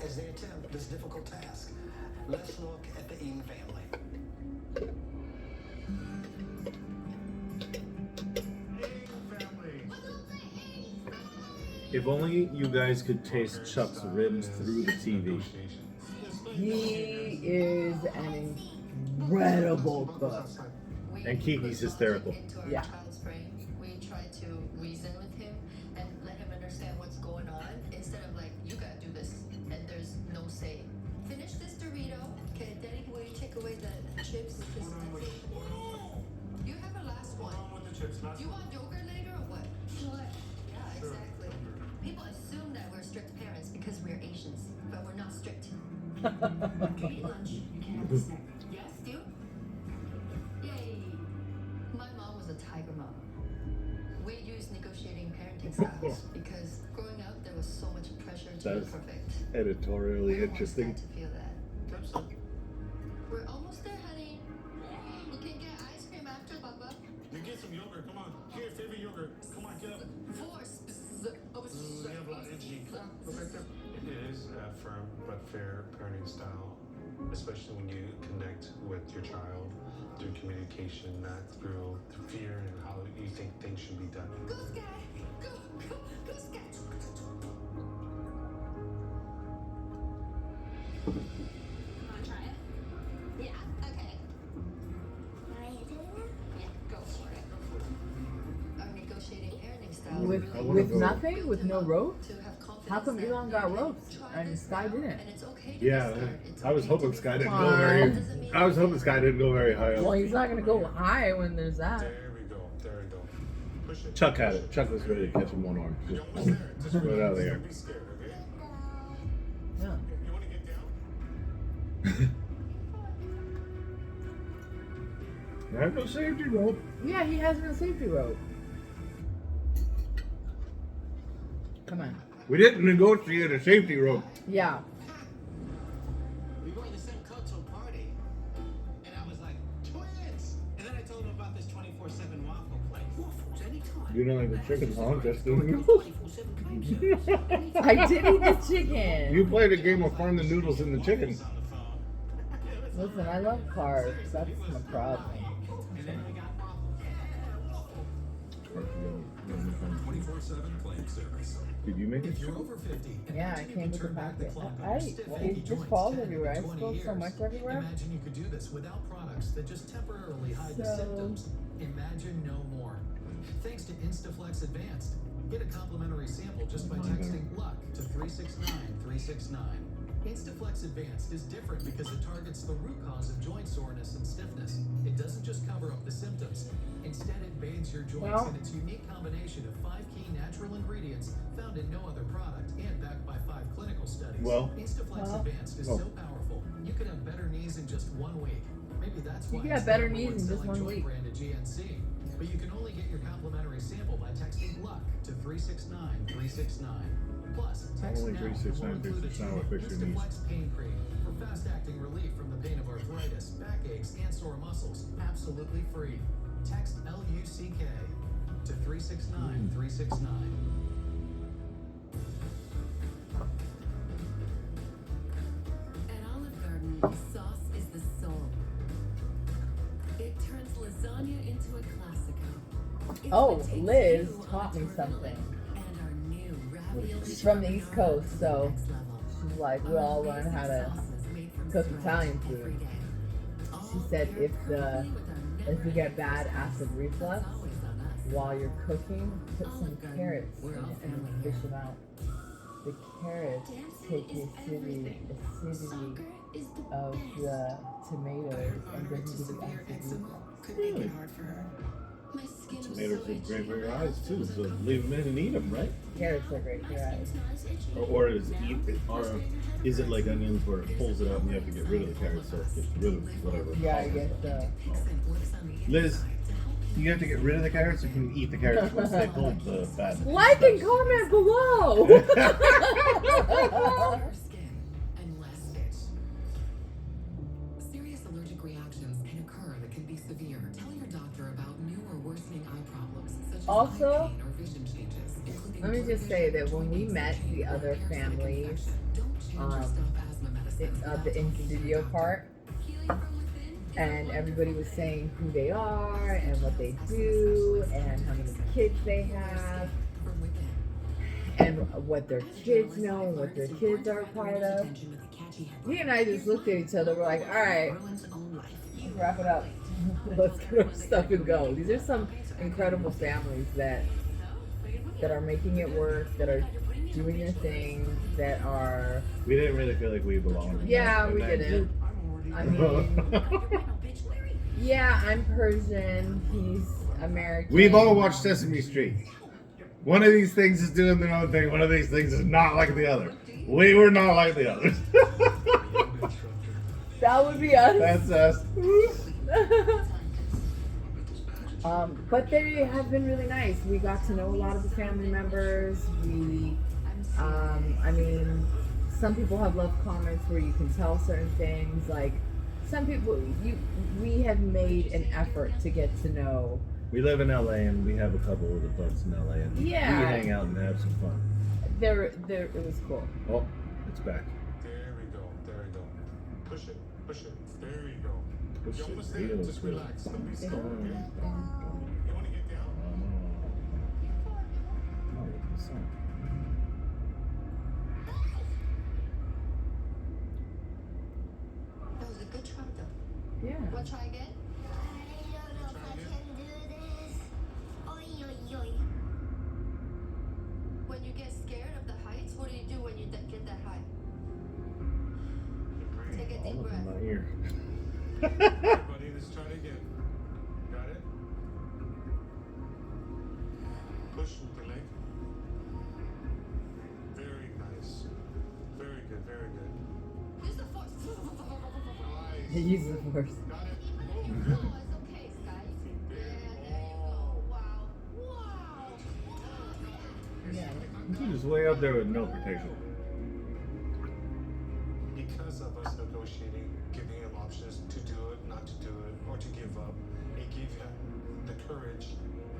Speaker 20: as they attempt this difficult task. Let's look at the Eames family.
Speaker 2: If only you guys could taste Chuck's ribs through the TV.
Speaker 1: He is an incredible cook.
Speaker 2: And Kiki's hysterical.
Speaker 13: Into our
Speaker 1: Yeah.
Speaker 13: child's brain. We try to reason with him and let him understand what's going on instead of like, you gotta do this and there's no say. Finish this Dorito. Okay, Daddy, will you take away the chips? Because you have a last one. Do you want yogurt later or what? What? Yeah, exactly. People assume that we're strict parents because we're Asians, but we're not strict. Eat lunch. You can't have a snack. Yes, you? Yay! My mom was a tiger mom. We used negotiating parenting styles because growing up there was so much pressure to be
Speaker 2: That's
Speaker 13: perfect.
Speaker 2: editorially interesting.
Speaker 13: To feel that. We're almost there, honey. You can get ice cream after, Bubba.
Speaker 4: You get some yogurt. Come on. Here, fair parenting style, especially when you connect with your child through communication, not through fear and how you think things should be done.
Speaker 3: Goose guy! Goose guy!
Speaker 13: Wanna try it? Yeah, okay. Yeah, go for it. Our negotiating parenting style
Speaker 1: With
Speaker 13: really
Speaker 1: with nothing, with no ropes.
Speaker 13: to have confidence
Speaker 1: How come
Speaker 13: that
Speaker 1: Elon
Speaker 13: you
Speaker 1: got
Speaker 13: can
Speaker 1: ropes
Speaker 13: try
Speaker 1: and
Speaker 13: this
Speaker 1: Sky
Speaker 13: now,
Speaker 1: didn't?
Speaker 13: and it's okay to
Speaker 2: Yeah,
Speaker 13: restart. It's
Speaker 2: I was
Speaker 13: okay
Speaker 2: hoping
Speaker 13: to
Speaker 2: Sky
Speaker 13: be
Speaker 2: didn't
Speaker 13: wrong.
Speaker 2: go very.
Speaker 13: Doesn't mean
Speaker 2: I was hoping Sky didn't go very high
Speaker 1: Well,
Speaker 2: up.
Speaker 1: he's not gonna go high when there's that.
Speaker 4: There we go. There we go. Push it.
Speaker 2: Chuck had it. Chuck was ready to catch him one arm. Just throw it out of the air.
Speaker 4: Don't be scared, okay?
Speaker 1: Yeah.
Speaker 4: You want to get down?
Speaker 2: I have no safety rope.
Speaker 1: Yeah, he has no safety rope. Come on.
Speaker 2: We didn't negotiate a safety rope.
Speaker 1: Yeah.
Speaker 5: We wore the same coat to a party, and I was like, twins! And then I told him about this 24/7 waffle place.
Speaker 19: Waffles anytime.
Speaker 2: You know, like the chicken contest, didn't you?
Speaker 19: 24/7 clean service.
Speaker 1: I did eat the chicken.
Speaker 2: You played a game of Find the Noodles in the Chicken.
Speaker 1: Listen, I love carbs. That's my problem.
Speaker 5: And then we got waffles.
Speaker 15: 24/7 claim service.
Speaker 2: Did you make it?
Speaker 16: If you're over 50,
Speaker 1: Yeah, I came with the packet. It just falls everywhere. I spill so much everywhere.
Speaker 16: Imagine you could do this without products that just temporarily hide the
Speaker 1: So-
Speaker 16: symptoms. Imagine no more. Thanks to Instaflex Advanced. Get a complimentary sample just by texting LUCK to 369-369. Instaflex Advanced is different because it targets the root cause of joint soreness and stiffness. It doesn't just cover up the symptoms. Instead, it bathes your joints
Speaker 1: Well-
Speaker 16: in its unique combination of 5 key natural ingredients found in no other product and backed by 5 clinical studies.
Speaker 2: Well-
Speaker 16: Instaflex Advanced is
Speaker 2: Oh.
Speaker 16: so powerful, you could have better knees in just 1 week. Maybe that's why
Speaker 1: You could
Speaker 16: it's
Speaker 1: have better
Speaker 16: the number
Speaker 1: knees in just 1
Speaker 16: one selling joint
Speaker 1: week.
Speaker 16: brand at GNC. But you can only get your complimentary sample by texting LUCK to 369-369. Plus, text
Speaker 2: Only
Speaker 16: now
Speaker 2: 369,
Speaker 16: will include a
Speaker 2: 369 will
Speaker 16: tube
Speaker 2: fix your knees.
Speaker 16: Instaflex pain cream for fast-acting relief from the pain of arthritis, backaches, and sore muscles, absolutely free. Text LUCK to 369-369.
Speaker 12: At Olive Garden, sauce is the soul. It turns lasagna into a classico. It's
Speaker 1: Oh,
Speaker 12: what takes
Speaker 1: Liz
Speaker 12: you
Speaker 1: taught me
Speaker 12: on a
Speaker 1: something.
Speaker 12: And our new ravioli
Speaker 1: She's from the East
Speaker 12: carbonara
Speaker 1: Coast, so
Speaker 12: next level.
Speaker 1: she's like, we'll all learn how to cook Italian food. She said if you get bad acid reflux while you're cooking, put some carrots in it and fish it out. The carrots take the acidity of the tomatoes and bring you the acid reflux.
Speaker 12: Could make it hard for her.
Speaker 13: My skin was
Speaker 2: Tomatoes
Speaker 13: so
Speaker 2: look great
Speaker 13: itchy.
Speaker 2: for your eyes too, so leave them in and eat them, right?
Speaker 1: Carrots are great for your eyes.
Speaker 2: Or is it like onions where it pulls it out and you have to get rid of the carrots so it gets rid of whatever?
Speaker 1: Yeah, I guess so.
Speaker 2: Liz, you have to get rid of the carrots or can you eat the carrots once they pull the bad?
Speaker 1: Like and comment below.
Speaker 12: More skin and less itch. Serious allergic reactions can occur that can be severe. Tell your doctor about new or worsening eye problems, such as
Speaker 1: Also,
Speaker 12: eye pain or vision changes, including
Speaker 1: let me just say that when we met the other families, the in studio part, and everybody was saying who they are and what they do and how many kids they have and what their kids know and what their kids are a part of. He and I just looked at each other. We're like, all right, let's wrap it up. Let's get our stuff and go. These are some incredible families that are making it work, that are doing their thing, that are.
Speaker 2: We didn't really feel like we belonged. in
Speaker 1: Yeah,
Speaker 2: that-
Speaker 1: we
Speaker 2: in that
Speaker 1: didn't.
Speaker 2: group.
Speaker 1: I mean, yeah, I'm Persian. He's American.
Speaker 2: We've all watched Sesame Street. One of these things is doing their own thing. One of these things is not like the other. We were not like the others.
Speaker 1: That would be us.
Speaker 2: That's us.
Speaker 1: But they have been really nice. We got to know a lot of the family members. I mean, some people have left comments where you can tell certain things. Like some people, we have made an effort to get to know.
Speaker 2: We live in LA and we have a couple of the buds in LA and
Speaker 1: Yeah.
Speaker 2: we hang out and have some fun.
Speaker 1: It was cool.
Speaker 2: Oh, it's back.
Speaker 4: There we go. Push it. Push it. There you go.
Speaker 2: Push
Speaker 4: You
Speaker 2: it
Speaker 4: almost there.
Speaker 2: real
Speaker 4: Just
Speaker 2: good.
Speaker 4: relax. Don't be scared, okay? You want to get down?
Speaker 13: That was a good try, though.
Speaker 1: Yeah.
Speaker 13: Want to try again? When you get scared of the heights, what do you do when you get that high? Take a deep
Speaker 2: All up in
Speaker 13: breath.
Speaker 2: my ear.
Speaker 4: Everybody, let's try it again. Got it? Push with the leg. Very nice. Very good, very good.
Speaker 13: Use the force.
Speaker 1: He uses the force.
Speaker 4: Got it.
Speaker 13: Oh, it's okay, Sky. Yeah, there you go. Wow. Wow.
Speaker 1: Yeah.
Speaker 2: He's just way up there with no protection.
Speaker 4: Because of us negotiating, giving him options to do it, not to do it, or to give up, it gave him the courage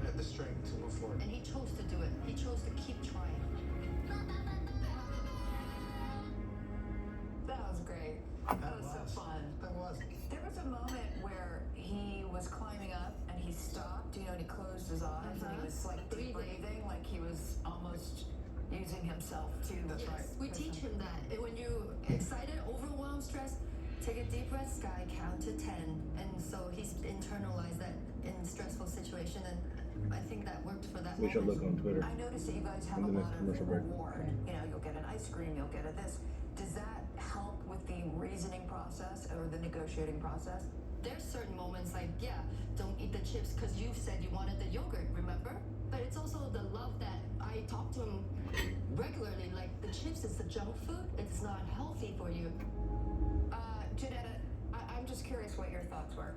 Speaker 4: and the strength to move forward.
Speaker 13: And he chose to do it. He chose to keep trying.
Speaker 3: That was great. That was so fun.
Speaker 20: That was.
Speaker 3: There was a moment where he was climbing up and he stopped, and he closed his eyes and he was like deep breathing, like he was almost using himself to.
Speaker 20: That's right.
Speaker 13: We teach him that. And when you excited, overwhelmed, stressed, take a deep breath, Sky, count to 10. And so he's internalized that in stressful situation, and I think that worked for that
Speaker 2: We should
Speaker 13: moment.
Speaker 2: look on Twitter.
Speaker 3: I noticed that you guys have
Speaker 2: In
Speaker 3: a
Speaker 2: the
Speaker 3: lot
Speaker 2: next
Speaker 3: of
Speaker 2: commercial break.
Speaker 3: reward. You know, you'll get an ice cream, you'll get a this. Does that help with the reasoning process or the negotiating process?
Speaker 13: There's certain moments like, yeah, don't eat the chips because you said you wanted the yogurt, remember? But it's also the love that I talk to him regularly, like the chips is the junk food, it's not healthy for you.
Speaker 3: Janetta, I'm just curious what your thoughts were.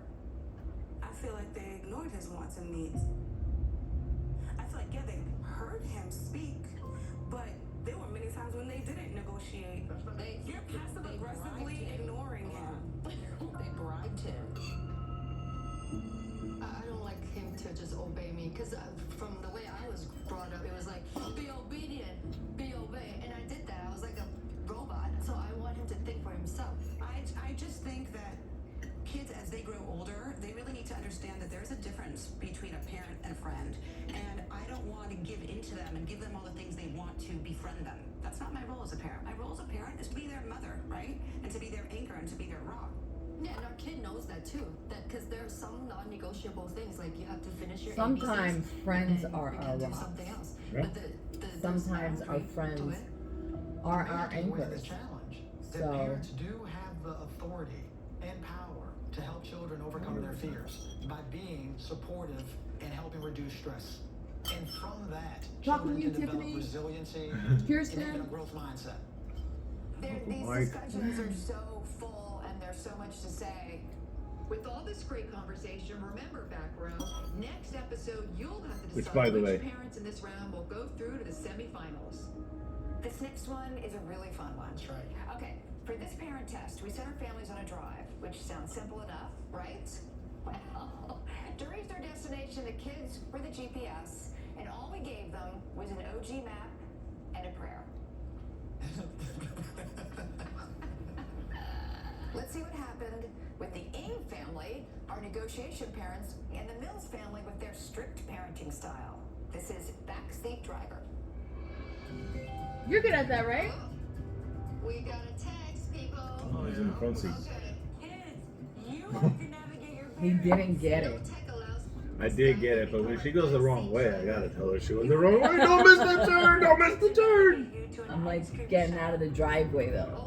Speaker 21: I feel like they ignored his wants and needs. I feel like, yeah, they heard him speak, but there were many times when they didn't negotiate. You're passive aggressively ignoring him.
Speaker 3: They bribed him.
Speaker 13: I don't like him to just obey me because from the way I was brought up, it was like, be obedient, be obey. And I did that. I was like a robot. So I want him to think for himself.
Speaker 21: I just think that kids, as they grow older, they really need to understand that there's a difference between a parent and a friend. And I don't want to give into them and give them all the things they want to befriend them. That's not my role as a parent. My role as a parent is to be their mother, right? And to be their anchor and to be their rock.
Speaker 13: Yeah, and our kid knows that too. That because there are some non-negotiable things like you have to finish your
Speaker 1: Sometimes
Speaker 13: ABCs,
Speaker 1: friends
Speaker 13: and
Speaker 1: are
Speaker 13: you
Speaker 1: our
Speaker 13: can do
Speaker 1: rocks.
Speaker 13: something else.
Speaker 2: Yeah.
Speaker 13: But
Speaker 1: Sometimes our friends are our
Speaker 20: With the
Speaker 1: anchors.
Speaker 20: challenge, that
Speaker 1: So
Speaker 20: parents do have the authority and power to help children overcome their fears by being supportive and helping reduce stress. And from that,
Speaker 1: Talking
Speaker 20: children
Speaker 1: to you,
Speaker 20: can develop
Speaker 1: Tiffany.
Speaker 20: resiliency
Speaker 1: Kirsten.
Speaker 20: and even a growth mindset.
Speaker 3: These
Speaker 2: Mike.
Speaker 3: discussions are so full and there's so much to say. With all this great conversation, remember, back row, next episode you'll have to
Speaker 2: Which,
Speaker 3: decide
Speaker 2: by the
Speaker 3: which
Speaker 2: way-
Speaker 3: parents in this round will go through to the semifinals. This next one is a really fun one.
Speaker 20: That's right.
Speaker 3: Okay, for this parent test, we sent our families on a drive, which sounds simple enough, right? Well, to reach their destination, the kids were the GPS, and all we gave them was an OG map and a prayer. Let's see what happened with the Ing family, our negotiation parents, and the Mills family with their strict parenting style. This is Backseat Driver.
Speaker 1: you're good at that, right?
Speaker 13: we got a text, people.
Speaker 2: Oh, he's in the front seat.
Speaker 21: Kids, you have to navigate your
Speaker 1: He didn't get it.
Speaker 2: I did get it, but when she goes the wrong way, I gotta tell her she went the wrong way. Don't miss the turn! Don't miss the turn!
Speaker 1: I'm like getting out of the driveway though.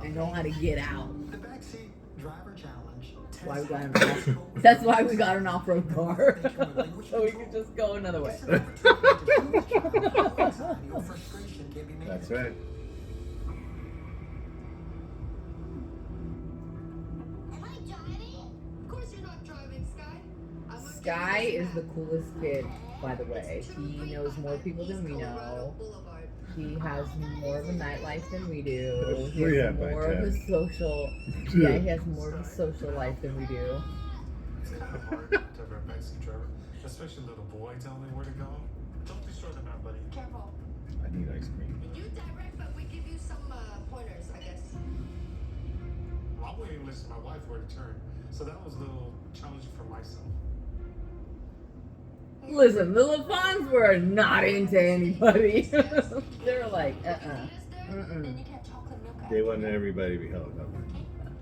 Speaker 1: I know how to get out.
Speaker 20: The backseat driver challenge.
Speaker 1: Why we got an off. That's why we got an off-road car, so we could just go another way.
Speaker 20: Your frustration can be made.
Speaker 2: That's right.
Speaker 13: Am I driving? Of course you're not driving, Sky.
Speaker 1: Sky is the coolest kid, by the way. He knows more people than we know. He has more of a nightlife than we do. He
Speaker 2: Yeah,
Speaker 1: has
Speaker 2: by
Speaker 1: more of a
Speaker 2: 10.
Speaker 1: social. Yeah, he has more of a social life than we do.
Speaker 4: It's kind of hard to have a backseat driver, especially a little boy telling me where to go. Don't destroy them out, buddy.
Speaker 13: Careful.
Speaker 2: I need ice cream.
Speaker 13: You direct, but we give you some pointers, I guess.
Speaker 4: Well, I'm I wouldn't even listen to my wife where to turn. So that was a little challenging for myself.
Speaker 1: Listen, the LaFons were not into anybody. They were like,
Speaker 2: They wanted everybody to be helicopter.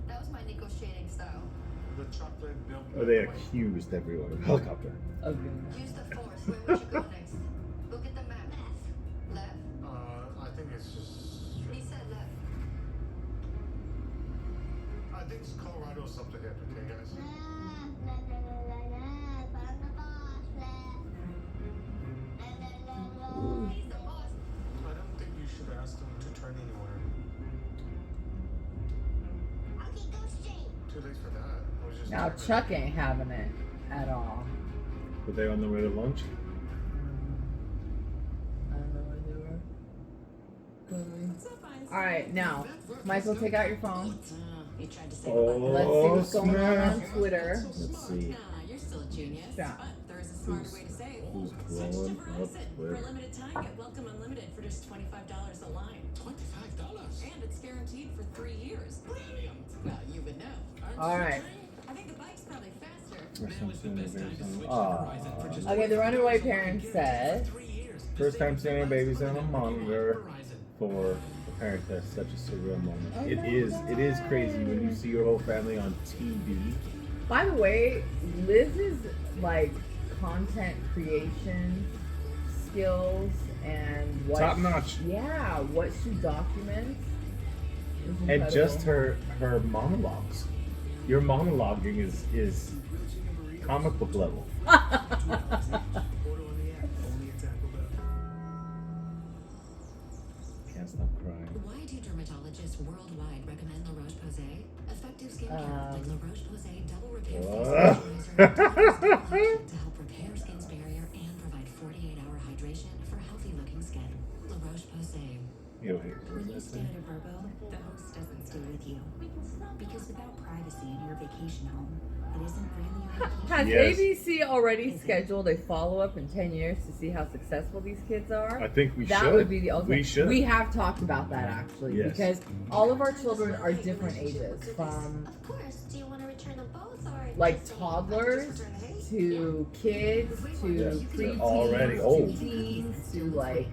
Speaker 13: That was my negotiating style.
Speaker 4: The chocolate milk.
Speaker 2: Or they accused everyone of helicopter.
Speaker 13: Use the force. Where would you go next? Look at the map. Left.
Speaker 4: I think it's just.
Speaker 13: He said left.
Speaker 4: I think it's Colorado something ahead, okay, guys?
Speaker 13: He's the boss.
Speaker 4: I don't think you should ask them to turn anywhere.
Speaker 13: Okay, go straight.
Speaker 4: Too late for that. I was just
Speaker 1: now Chuck ain't having it at all.
Speaker 2: Were they on their way to lunch?
Speaker 1: I don't know where they were going. Alright, now, Michael, take out your phone.
Speaker 12: You tried to say
Speaker 1: Let's see what's going on
Speaker 2: snap.
Speaker 1: Twitter.
Speaker 2: Let's see.
Speaker 12: Nah, you're still a genius.
Speaker 1: Yeah.
Speaker 12: But there is a smarter way to save.
Speaker 2: Who's
Speaker 12: Switch
Speaker 2: blowing
Speaker 12: to
Speaker 2: up
Speaker 12: Verizon. For a
Speaker 2: Twitter?
Speaker 12: limited time, get Welcome Unlimited for just $25 a line.
Speaker 4: $25?
Speaker 12: And it's guaranteed for 3 years. Brilliant. Well, you would know. Aren't you?
Speaker 1: Alright.
Speaker 12: I think the bike's probably faster.
Speaker 1: Okay, the runaway parent said,
Speaker 2: First time seeing our babies on a monitor for a parent. That's such a surreal moment.
Speaker 1: Oh,
Speaker 2: It is crazy when you see your whole family on TV.
Speaker 1: by the way, Liz's like content creation skills and what
Speaker 2: Top notch.
Speaker 1: Yeah, what she documents is
Speaker 2: And
Speaker 1: incredible.
Speaker 2: just her monologues. Your monologuing is comic book level. Can't stop crying.
Speaker 10: Why do dermatologists worldwide recommend La Roche-Posay? Effective skincare like La Roche-Posay Double Repair Face to help repair skin's barrier and provide 48-hour hydration for healthy-looking skin. La Roche-Posay.
Speaker 2: Yo, here.
Speaker 10: When you stay at a Vrbo, the host doesn't stay with you. Because without privacy in your vacation home, it isn't really a
Speaker 1: Has
Speaker 2: Yes.
Speaker 1: ABC already scheduled a follow-up in 10 years to see how successful these kids are?
Speaker 2: I think we
Speaker 1: that
Speaker 2: should.
Speaker 1: would be the ultimate.
Speaker 2: We should.
Speaker 1: We have talked about that actually,
Speaker 2: Yes.
Speaker 1: because all of our children are different ages, from
Speaker 14: Of course. Do you want to return them both or
Speaker 1: like
Speaker 14: just
Speaker 1: toddlers to kids to
Speaker 2: Yes,
Speaker 1: preteens
Speaker 2: they're already old.
Speaker 1: to teens to like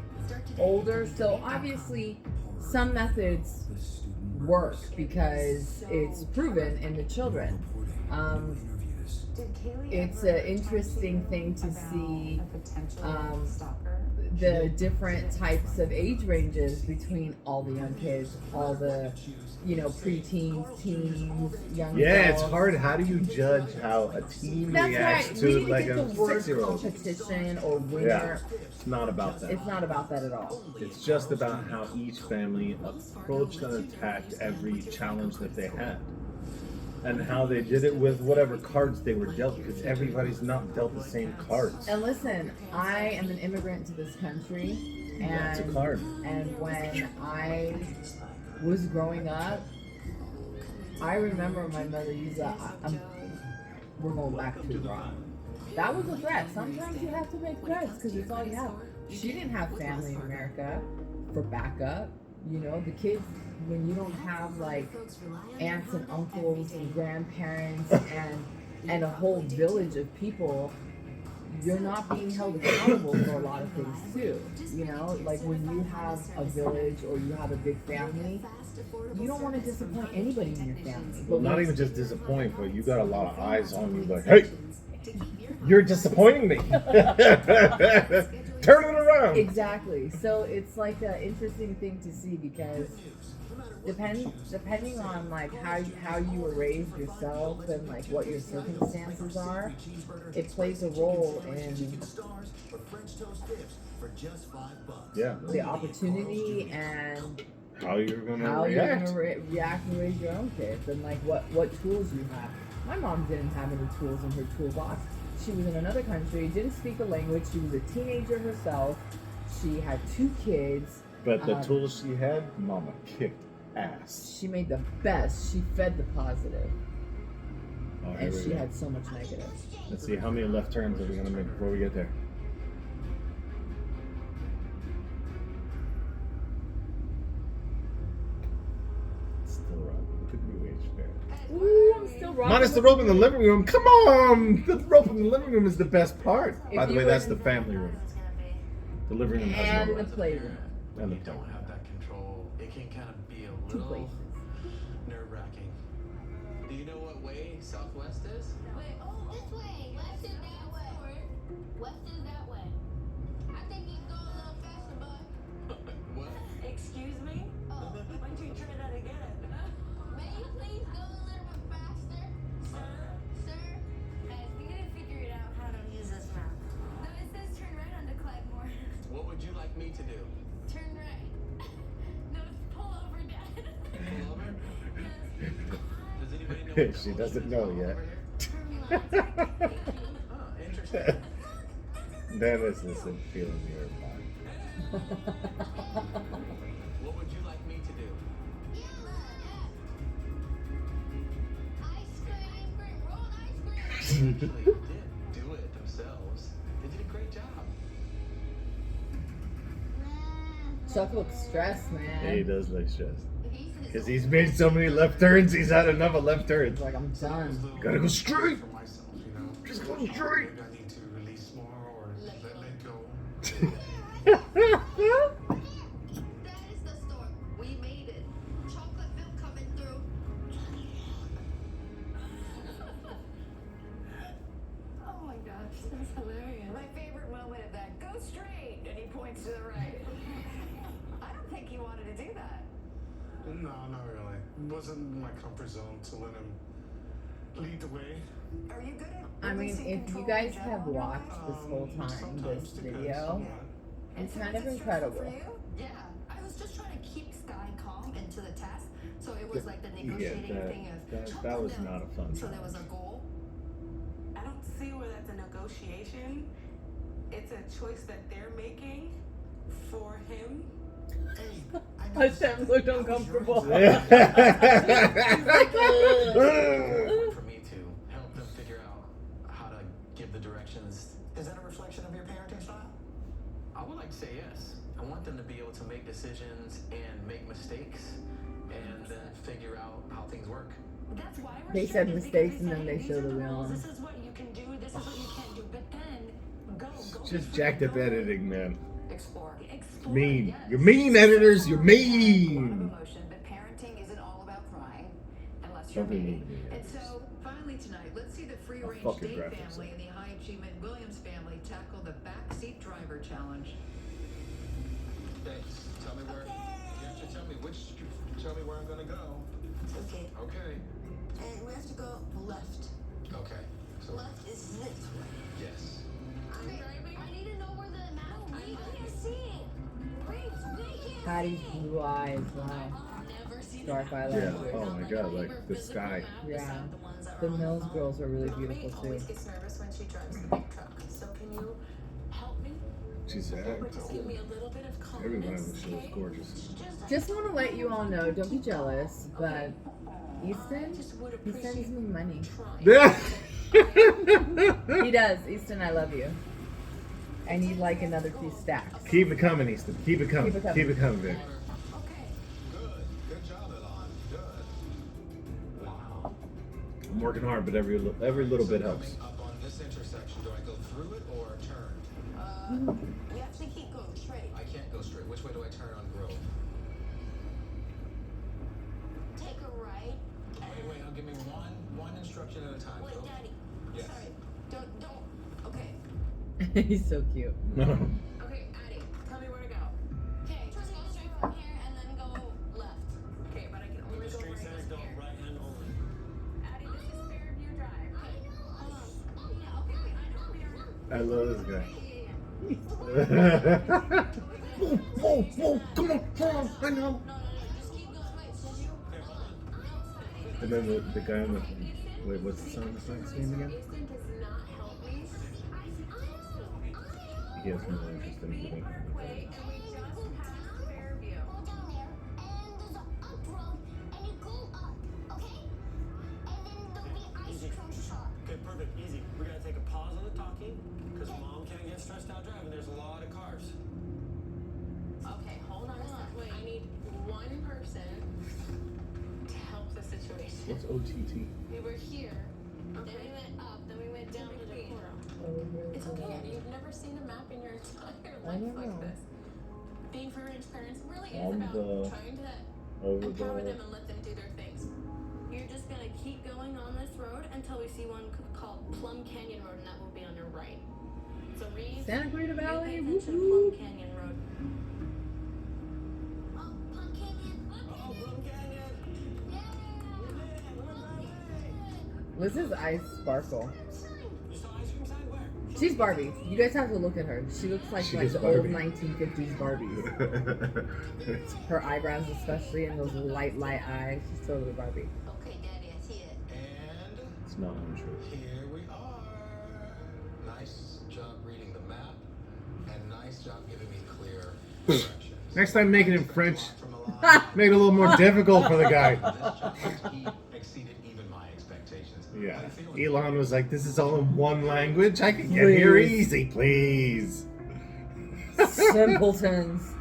Speaker 1: older. So obviously, some methods work because it's proven in the children. It's an interesting thing to see the different types of age ranges between all the young kids, all the, preteens, teens, young
Speaker 2: Yeah,
Speaker 1: adults.
Speaker 2: it's hard. How do you judge how a teen
Speaker 1: That's
Speaker 2: reacts
Speaker 1: right.
Speaker 2: to
Speaker 1: We need
Speaker 2: like
Speaker 1: to
Speaker 2: a
Speaker 1: get the word
Speaker 2: 6-year-old?
Speaker 1: competition or winner.
Speaker 2: Yeah, it's not about that.
Speaker 1: It's not about that at all.
Speaker 2: It's just about how each family approached and attacked every challenge that they had. And how they did it with whatever cards they were dealt, because everybody's not dealt the same cards.
Speaker 1: And listen, I am an immigrant to this country, and
Speaker 2: Yeah, it's a card.
Speaker 1: And when I was growing up, I remember my mother used that. We're going back to Iran. That was a threat. Sometimes you have to make threats because it's all you have. She didn't have family in America for backup. The kids, when you don't have like aunts and uncles and grandparents and a whole village of people, you're not being held accountable for a lot of things too. Like when you have a village or you have a big family, you don't want to disappoint anybody in your family.
Speaker 2: Well, not even just disappointing, but you got a lot of eyes on you like, hey, you're disappointing me. Turn it around.
Speaker 1: Exactly. So it's like an interesting thing to see because depending on like how you were raised yourself and like what your circumstances are, it plays a role in the opportunity and
Speaker 2: how you're gonna
Speaker 1: react and raise your own kids and like what tools you have. My mom didn't have any tools in her toolbox. She was in another country, didn't speak a language. She was a teenager herself. She had 2 kids.
Speaker 2: But the tools she had, Mama kicked ass.
Speaker 1: She made the best. She fed the positive.
Speaker 2: Oh,
Speaker 1: And
Speaker 2: here we
Speaker 1: she
Speaker 2: go.
Speaker 1: had so much negative.
Speaker 2: Let's see, how many left turns are we gonna make before we get there? Still right. Look at New Age Fair. Minus the rope in the living room. Come on! The rope in the living room is the best part. By the way, that's the family room. The living room has
Speaker 1: And
Speaker 2: no
Speaker 1: the
Speaker 2: rope.
Speaker 1: playroom.
Speaker 2: And the
Speaker 17: You don't have that control. It can kind of be a
Speaker 1: Two
Speaker 17: little
Speaker 1: places.
Speaker 17: nerve-wracking. Do you know what way Southwest is?
Speaker 14: Wait, this way. West is that way. West is that way. I think he's going a little faster, bud.
Speaker 17: What?
Speaker 11: Excuse me?
Speaker 14: Oh.
Speaker 11: Why don't you try that again?
Speaker 14: May you please go a little bit faster?
Speaker 11: Sir?
Speaker 14: Sir?
Speaker 10: Guys, we gotta figure it out how to use this map.
Speaker 14: No, it says turn right onto Clydemore.
Speaker 17: What would you like me to do?
Speaker 14: Turn right. No, it's pull over, Dad.
Speaker 17: Pull over? Does anybody know what
Speaker 2: She doesn't know yet.
Speaker 17: Oh, interesting.
Speaker 2: Dennis isn't feeling your vibe.
Speaker 17: What would you like me to do?
Speaker 14: Ice cream, bring rolled ice
Speaker 17: They
Speaker 14: cream.
Speaker 17: actually did do it themselves. They did a great job.
Speaker 1: Chuck looks stressed, man.
Speaker 2: Yeah, he does look stressed. Because he's made so many left turns, he's had enough of left turns.
Speaker 1: Like, I'm done.
Speaker 2: Gotta go straight.
Speaker 4: For myself, you know.
Speaker 2: Just go straight.
Speaker 4: Maybe I need to release more or let go.
Speaker 14: That is the store. We made it. Chocolate milk coming through.
Speaker 9: Oh my gosh, that's hilarious.
Speaker 3: My favorite moment of that, go straight, and he points to the right. I don't think he wanted to do that.
Speaker 4: No, not really. It wasn't my comfort zone to let him lead the way.
Speaker 3: Are you good at
Speaker 1: I mean,
Speaker 3: releasing
Speaker 1: if you
Speaker 3: control
Speaker 1: guys
Speaker 3: in general
Speaker 1: have
Speaker 3: in your
Speaker 1: watched
Speaker 3: life?
Speaker 1: this whole time,
Speaker 4: Sometimes
Speaker 1: this
Speaker 4: depends,
Speaker 1: video,
Speaker 4: somewhat.
Speaker 1: it's
Speaker 3: So
Speaker 1: kind
Speaker 3: is
Speaker 1: of
Speaker 3: it stressful
Speaker 1: incredible.
Speaker 3: for you?
Speaker 9: Yeah, I was just trying to keep Sky calm and to the task. So it was like the
Speaker 2: Yeah,
Speaker 9: negotiating thing of
Speaker 2: that
Speaker 9: chocolate
Speaker 2: was
Speaker 9: milk.
Speaker 2: not a fun
Speaker 9: So there was a
Speaker 2: challenge.
Speaker 9: goal.
Speaker 12: I don't see where that's a negotiation. It's a choice that they're making for him.
Speaker 1: Hashem looked uncomfortable.
Speaker 17: For me to help them figure out how to give the directions.
Speaker 20: Is that a reflection of your parenting style?
Speaker 17: I would like to say yes. I want them to be able to make decisions and make mistakes and then figure out how things work.
Speaker 11: That's why we're
Speaker 1: They said
Speaker 11: strict, is
Speaker 1: mistakes
Speaker 11: because
Speaker 1: and then
Speaker 11: say,
Speaker 1: they
Speaker 11: "These
Speaker 1: show
Speaker 11: are
Speaker 1: the wheel
Speaker 11: rules.
Speaker 1: on.
Speaker 11: This is what you can do. This is what you can't do. But then go.
Speaker 2: Just jacked up editing, man.
Speaker 3: Explore.
Speaker 11: Explore.
Speaker 2: Mean.
Speaker 11: Yes.
Speaker 2: You're mean, editors. You're
Speaker 3: A lot of
Speaker 2: mean.
Speaker 3: emotion, but parenting isn't all about crying, unless you're
Speaker 2: Don't be
Speaker 3: me.
Speaker 2: mean to me.
Speaker 3: And so, finally tonight, let's see the free-range
Speaker 2: I'll fuck your
Speaker 3: Dave
Speaker 2: graphics
Speaker 3: family
Speaker 2: up.
Speaker 3: and the high achievement Williams family tackle the backseat driver challenge.
Speaker 5: Thanks. Tell me where. You have to tell me where I'm gonna go.
Speaker 10: Okay.
Speaker 5: Okay.
Speaker 10: And we have to go left.
Speaker 5: Okay. So
Speaker 10: Left is this way.
Speaker 5: yes.
Speaker 14: I'm driving. I need to know where the map is. I can't see it. Wait, we can't
Speaker 1: Patty's
Speaker 14: see it.
Speaker 1: blue eyes, wow.
Speaker 14: Never seen
Speaker 1: Dark
Speaker 2: Yeah.
Speaker 1: eyeliner.
Speaker 2: Oh my god, like the sky.
Speaker 1: Yeah. The Mills girls are really beautiful
Speaker 9: Mommy always
Speaker 1: too.
Speaker 9: gets nervous when she drives the big truck. So can you help me?
Speaker 2: She's sad.
Speaker 9: Just give me a little bit of calmness.
Speaker 2: Everyone on the show is
Speaker 9: okay?
Speaker 2: gorgeous.
Speaker 1: Just want to let you all know, don't be jealous, but Easton,
Speaker 9: Just would
Speaker 1: he sends
Speaker 9: appreciate
Speaker 1: me money.
Speaker 9: trying.
Speaker 1: He does. Easton, I love you. I need like another few stacks.
Speaker 2: Keep it coming, Easton. Keep it coming.
Speaker 1: Keep it coming.
Speaker 2: Keep it coming, baby.
Speaker 9: Okay.
Speaker 5: Good. Good job, Elon. Good. Wow.
Speaker 2: I'm working hard, but every little bit helps.
Speaker 5: Coming up on this intersection, do I go through it or turn?
Speaker 10: We have to keep going straight.
Speaker 5: I can't go straight. Which way do I turn on Grove?
Speaker 10: Take a right.
Speaker 5: Wait. Now give me one instruction at a time.
Speaker 10: Wait,
Speaker 5: Go.
Speaker 10: Daddy.
Speaker 5: Yes.
Speaker 10: Sorry. Don't. Okay.
Speaker 1: He's so cute.
Speaker 9: Okay, Addie, tell me where to go.
Speaker 14: Okay, just go straight from here and then go left.
Speaker 9: Okay, but I can only go where it goes here.
Speaker 5: right hand only.
Speaker 9: Addie, this is Fairview Drive.
Speaker 14: I know. Hold on. Oh, yeah, okay, wait, I know where we are now.
Speaker 2: I love this guy.
Speaker 14: Yeah.
Speaker 2: Whoa, come on, I know.
Speaker 14: No, just keep going. Wait, so you.
Speaker 2: And then the guy on the wait, what's the song's name again?
Speaker 9: Easton does not help me.
Speaker 2: He has no interest in
Speaker 9: Beat
Speaker 2: doing
Speaker 9: Parkway, and we just passed Fairview.
Speaker 14: Go down there, and there's an up road, and you go up, okay? And then there'll be ice cream shop.
Speaker 6: Okay, perfect. Easy. We're gonna take a pause on the talking because Mom can't get stressed out driving. There's a lot of cars.
Speaker 9: Okay, hold on a sec. Wait, I need one person to help this
Speaker 7: situation.
Speaker 2: What's OTT?
Speaker 7: We were here, then we went up, then we went down to the corner. It's okay, you've never seen a map in your entire life like this. Being foreign parents really is about trying to empower them and let them do their things. You're just gonna keep going on this road until we see one called Plum Canyon Road, and that will be on your right. So Reed,
Speaker 1: Santa Clarita Valley.
Speaker 7: you pay attention to Plum Canyon Road.
Speaker 14: Plum Canyon.
Speaker 6: Oh, Plum Canyon.
Speaker 1: This is Ice Sparkle.
Speaker 6: You saw ice cream sign where?
Speaker 1: She's Barbie. You guys have to look at her. She looks like
Speaker 2: She
Speaker 1: like
Speaker 2: is
Speaker 1: the
Speaker 2: Barbie.
Speaker 1: old 1950s Barbies. Her eyebrows, especially, and those light eyes. She's totally Barbie.
Speaker 14: Okay, Daddy, I see it.
Speaker 5: And
Speaker 2: It's not untrue.
Speaker 5: here we are. Nice job reading the map, and nice job giving me clear directions.
Speaker 2: Next time, make it in French. Make it a little more difficult for the guy.
Speaker 5: This chapter, he exceeded even my expectations.
Speaker 2: Yeah. Elon was like, this is all in one language? I can get here
Speaker 1: Please.
Speaker 2: easy, please.
Speaker 1: Simpletons.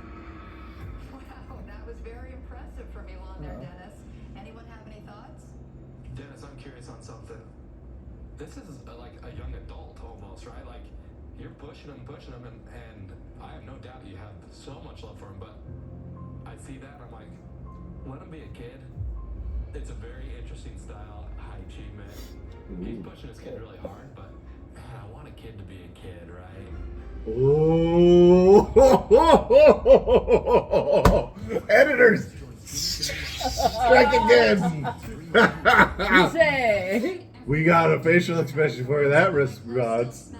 Speaker 3: Wow, that was very impressive from Elon there, Dennis. Anyone have any thoughts?
Speaker 17: Dennis, I'm curious on something. This is like a young adult almost, right? Like, you're pushing him, and I have no doubt you have so much love for him, but I see that and I'm like, let him be a kid. It's a very interesting style, high achievement. He's pushing his kid really hard, but man, I want a kid to be a kid, right?
Speaker 2: Oh, editors, strike again.
Speaker 1: Say.
Speaker 2: We got a facial expression for that response.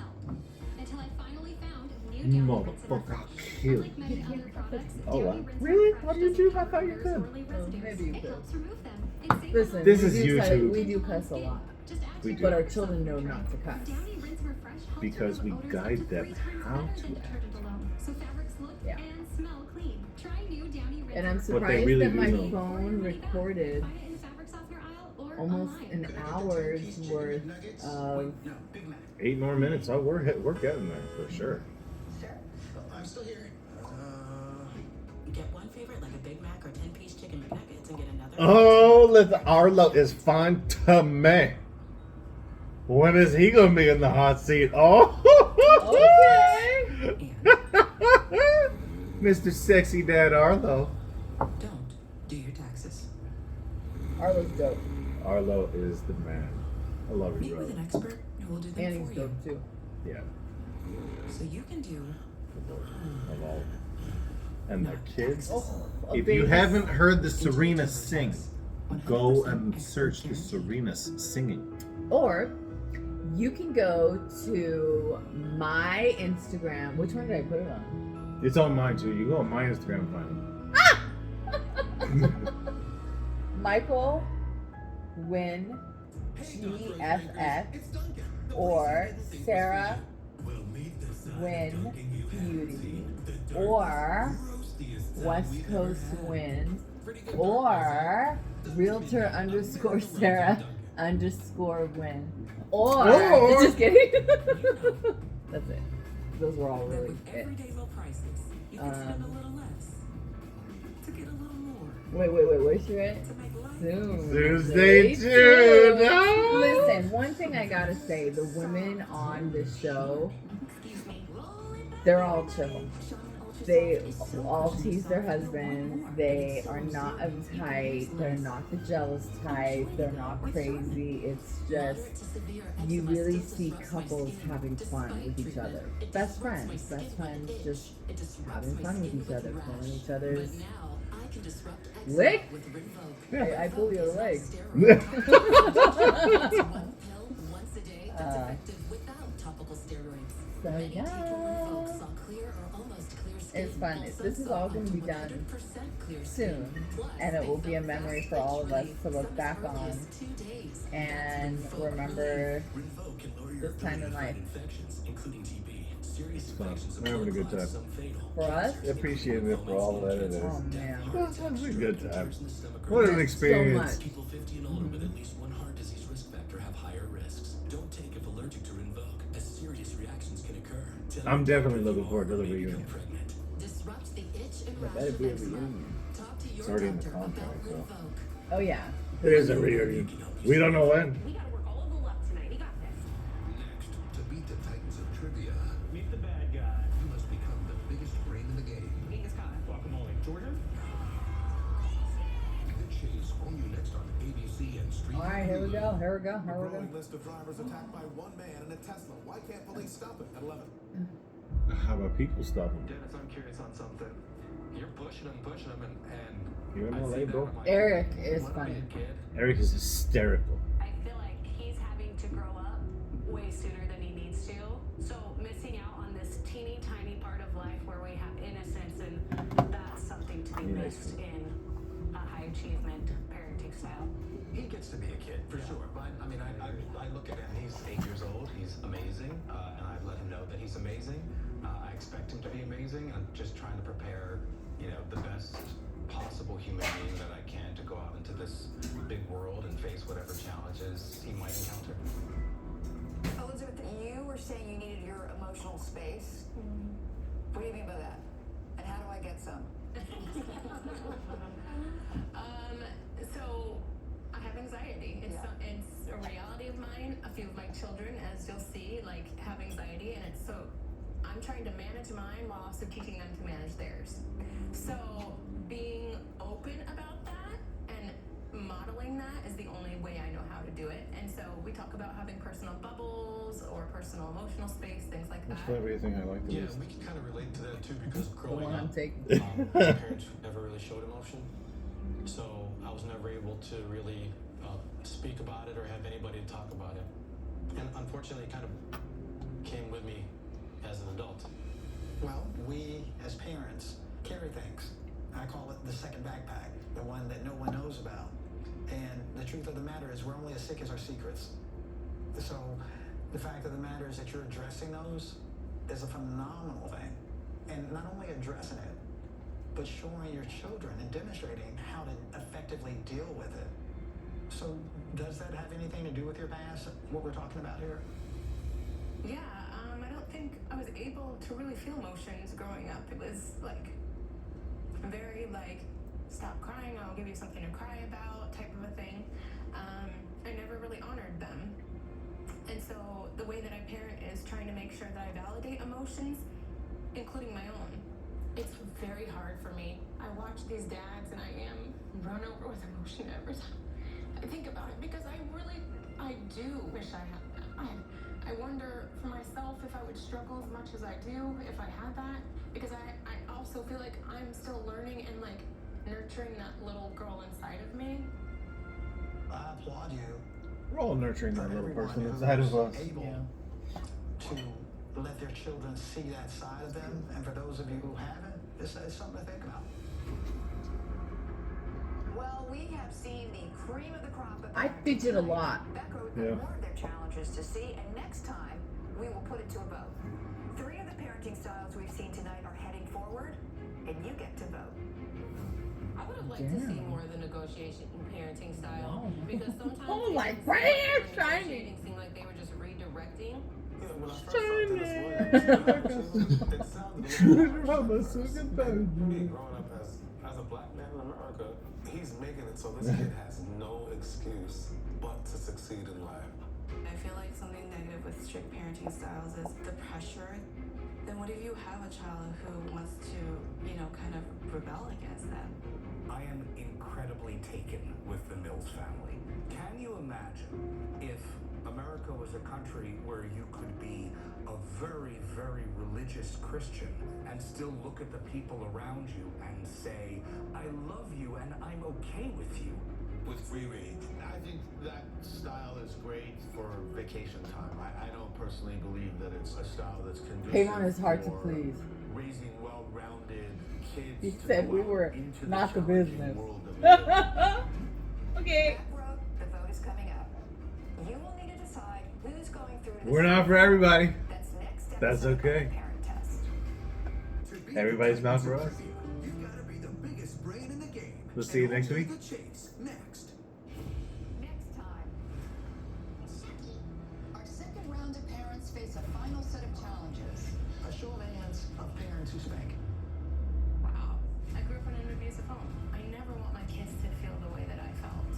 Speaker 14: Until I finally found new
Speaker 2: Motherfucker, kill.
Speaker 14: many other products.
Speaker 2: Oh, wow. Really? On YouTube? I thought you could.
Speaker 1: Maybe you
Speaker 14: It
Speaker 1: could.
Speaker 14: helps remove them. And save
Speaker 1: Listen,
Speaker 2: This
Speaker 1: we
Speaker 2: is
Speaker 1: do cuss-
Speaker 2: YouTube.
Speaker 1: we do cuss a lot.
Speaker 2: We do.
Speaker 1: But our children know not to cuss.
Speaker 14: Downy Rinse Refresh helps
Speaker 2: Because we
Speaker 14: remove odors
Speaker 2: guide
Speaker 14: up to
Speaker 2: them
Speaker 14: 3 times
Speaker 2: how
Speaker 14: better
Speaker 2: to
Speaker 14: than
Speaker 2: act.
Speaker 14: detergent alone. So fabrics look
Speaker 1: Yeah.
Speaker 14: and smell clean. Try new Downy Rinse
Speaker 1: And I'm
Speaker 2: What they
Speaker 1: surprised
Speaker 2: really
Speaker 1: that
Speaker 2: do
Speaker 1: my
Speaker 2: know.
Speaker 1: phone recorded
Speaker 14: Buy it in the fabric softener aisle or
Speaker 1: almost
Speaker 14: online.
Speaker 1: an hour's worth of.
Speaker 2: 8 more minutes. Oh, we're getting there for sure.
Speaker 5: I'm still here.
Speaker 12: Get one favorite like a Big Mac or 10-piece chicken McNuggets and get another.
Speaker 2: Oh, listen, Arlo is fine to me. When is he gonna be in the hot seat? Oh,
Speaker 1: Okay.
Speaker 2: Mr. Sexy Dad Arlo.
Speaker 12: Don't do your taxes.
Speaker 1: Arlo's dope.
Speaker 2: Arlo is the man. I love you,
Speaker 12: Meet with
Speaker 2: bro.
Speaker 12: an expert who will do them
Speaker 1: And he's
Speaker 12: for you.
Speaker 1: dope too.
Speaker 2: Yeah,
Speaker 12: So you can do
Speaker 2: I love. And the kids.
Speaker 1: Oh, a
Speaker 2: If you
Speaker 1: baby.
Speaker 2: haven't heard the Serena sing, go and search the Serena's singing.
Speaker 1: Or you can go to my Instagram. Which one did I put it on?
Speaker 2: It's on mine too. You go on my Instagram and find it.
Speaker 1: Michael Win GFF or Sarah Win Beauty or West Coast Win or Realtor underscore Sarah underscore Win or just kidding. That's it. Those were all really
Speaker 12: with
Speaker 1: it.
Speaker 12: everyday low prices. You can spend a little less to get a little more.
Speaker 1: Wait, where's she at? Soon.
Speaker 2: Stay tuned. Ah.
Speaker 1: Listen, one thing I gotta say, the women on the show, they're all chill. They all tease their husbands. They are not uptight. They're not the jealous type. They're not crazy. It's just, you really see couples having fun with each other. Best friends. Best friends just having fun with each other, pulling each other's leg. I pull your leg. So yeah, it's fun. This is all going to be done soon, and it will be a memory for all of us to look back on and remember this time in life.
Speaker 2: It's fun. We're having a good time.
Speaker 1: For us?
Speaker 2: Appreciate it for all the editors.
Speaker 1: Oh man,
Speaker 2: It's a good time. What an experience.
Speaker 1: so much.
Speaker 15: People 50 and older with at least one heart disease risk factor have higher risks. Don't take if allergic to Rinvoq, as serious reactions can occur.
Speaker 2: I'm definitely looking forward to the reunion.
Speaker 1: That better be a reunion.
Speaker 2: It's already in the contract, so.
Speaker 1: Oh yeah,
Speaker 2: It is a reunion. We don't know when.
Speaker 11: We gotta work all of the luck tonight. You got this.
Speaker 15: Next, to beat the titans of trivia,
Speaker 6: Meet the bad guy.
Speaker 15: you must become the biggest brain in the game.
Speaker 11: Genghis Khan.
Speaker 6: Guacamole. Jordan?
Speaker 15: The Chase, only next on ABC and Street.
Speaker 1: All right, here we go. Here we go. Here we go.
Speaker 4: Growing list of drivers attacked by one man in a Tesla. Why can't police stop it? At 11.
Speaker 2: How about people stop him?
Speaker 17: Dennis, I'm curious on something. You're pushing him, and
Speaker 2: You're in
Speaker 17: I
Speaker 2: LA,
Speaker 17: see that,
Speaker 2: bro.
Speaker 17: I'm like,
Speaker 1: Eric is
Speaker 17: wanna be
Speaker 1: funny.
Speaker 17: a kid?
Speaker 2: Eric is hysterical.
Speaker 9: I feel like he's having to grow up way sooner than he needs to. So missing out on this teeny tiny part of life where we have innocence, and that's something to be missed in a high achievement parenting style.
Speaker 5: He gets to be a kid, for sure. But I mean, I look at him, he's 8 years old, he's amazing, and I've let him know that he's amazing. I expect him to be amazing. I'm just trying to prepare, the best possible human being that I can to go out into this big world and face whatever challenges he might encounter.
Speaker 3: Elizabeth, you were saying you needed your emotional space. What do you mean by that? And how do I get some?
Speaker 9: So I have anxiety. It's a reality of mine. A few of my children, as you'll see, have anxiety, and I'm trying to manage mine while also teaching them to manage theirs. So being open about that and modeling that is the only way I know how to do it. And so we talk about having personal bubbles or personal emotional space, things like that.
Speaker 2: That's probably everything I like the
Speaker 17: Yeah,
Speaker 2: least.
Speaker 17: we can kind of relate to that too because
Speaker 1: The
Speaker 17: growing
Speaker 1: one I'm
Speaker 17: up,
Speaker 1: taking.
Speaker 17: my parents never really showed emotion, so I was never able to really speak about it or have anybody to talk about it. And unfortunately, it kind of came with me as an adult.
Speaker 20: Well, we as parents carry things. I call it the second backpack, the one that no one knows about. And the truth of the matter is we're only as sick as our secrets. So the fact of the matter is that you're addressing those is a phenomenal thing. And not only addressing it, but showing your children and demonstrating how to effectively deal with it. So does that have anything to do with your past, what we're talking about here?
Speaker 9: Yeah, I don't think I was able to really feel emotions growing up. It was very stop crying, I'll give you something to cry about type of a thing. I never really honored them. And so the way that I parent is trying to make sure that I validate emotions, including my own. It's very hard for me. I watch these dads and I am run over with emotion every time I think about it because I do wish I had that. I wonder for myself if I would struggle as much as I do if I had that, because I also feel like I'm still learning and nurturing that little girl inside of me.
Speaker 20: I applaud you.
Speaker 2: We're all nurturing that little
Speaker 20: Everyone
Speaker 2: person
Speaker 20: who's
Speaker 2: inside of us.
Speaker 20: able to let their children see that side of them, and for those of you who haven't, it's something to think about.
Speaker 3: Well, we have seen the cream of the crop of
Speaker 1: I fidget a lot.
Speaker 3: Becca, we've got
Speaker 2: Yeah.
Speaker 3: more of their challenges to see, and next time we will put it to a vote. 3 of the parenting styles we've seen tonight are heading forward, and you get to vote.
Speaker 7: I would have liked to see more of the negotiation and parenting style because sometimes
Speaker 1: Oh,
Speaker 7: it
Speaker 1: like
Speaker 7: didn't
Speaker 1: right
Speaker 7: seem
Speaker 1: here,
Speaker 7: like they were
Speaker 1: shiny.
Speaker 7: negotiating, seemed like they were just redirecting.
Speaker 4: When I first saw Dennis Williams, it sounded a little me growing up as a black man in America, he's making it so this kid has no excuse but to succeed in life.
Speaker 12: I feel like something negative with strict parenting styles is the pressure. Then what if you have a child who wants to, kind of rebel against them?
Speaker 8: I am incredibly taken with the Mills family. Can you imagine if America was a country where you could be a very, very religious Christian and still look at the people around you and say, I love you and I'm okay with you?
Speaker 15: With free range.
Speaker 22: I think that style is great for vacation time. I don't personally believe that it's a style that's conducive
Speaker 1: Kayvon is hard to
Speaker 22: for
Speaker 1: please.
Speaker 22: raising well-rounded kids.
Speaker 1: He
Speaker 22: to
Speaker 1: said
Speaker 22: go
Speaker 1: we
Speaker 22: out
Speaker 1: were
Speaker 22: into
Speaker 1: not the
Speaker 22: challenging
Speaker 1: business.
Speaker 22: world that we live in.
Speaker 1: Okay.
Speaker 3: Back row, the vote is coming up. You will need to decide who's going through to the
Speaker 2: We're not for
Speaker 3: second
Speaker 2: everybody.
Speaker 3: round. That's next
Speaker 2: That's
Speaker 3: episode of
Speaker 2: okay.
Speaker 3: Parent Test.
Speaker 2: Everybody's not for us.
Speaker 15: You gotta be the biggest brain in the game.
Speaker 2: We'll see you
Speaker 15: And
Speaker 2: next
Speaker 15: only
Speaker 2: week.
Speaker 15: The Chase next.
Speaker 3: Next time. Our second round of parents face a final set of challenges.
Speaker 20: A show of hands of parents who spank.
Speaker 9: Wow. I grew up in an abusive home. I never want my kids to feel the way that I felt.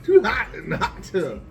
Speaker 2: Too hot in the hot tub.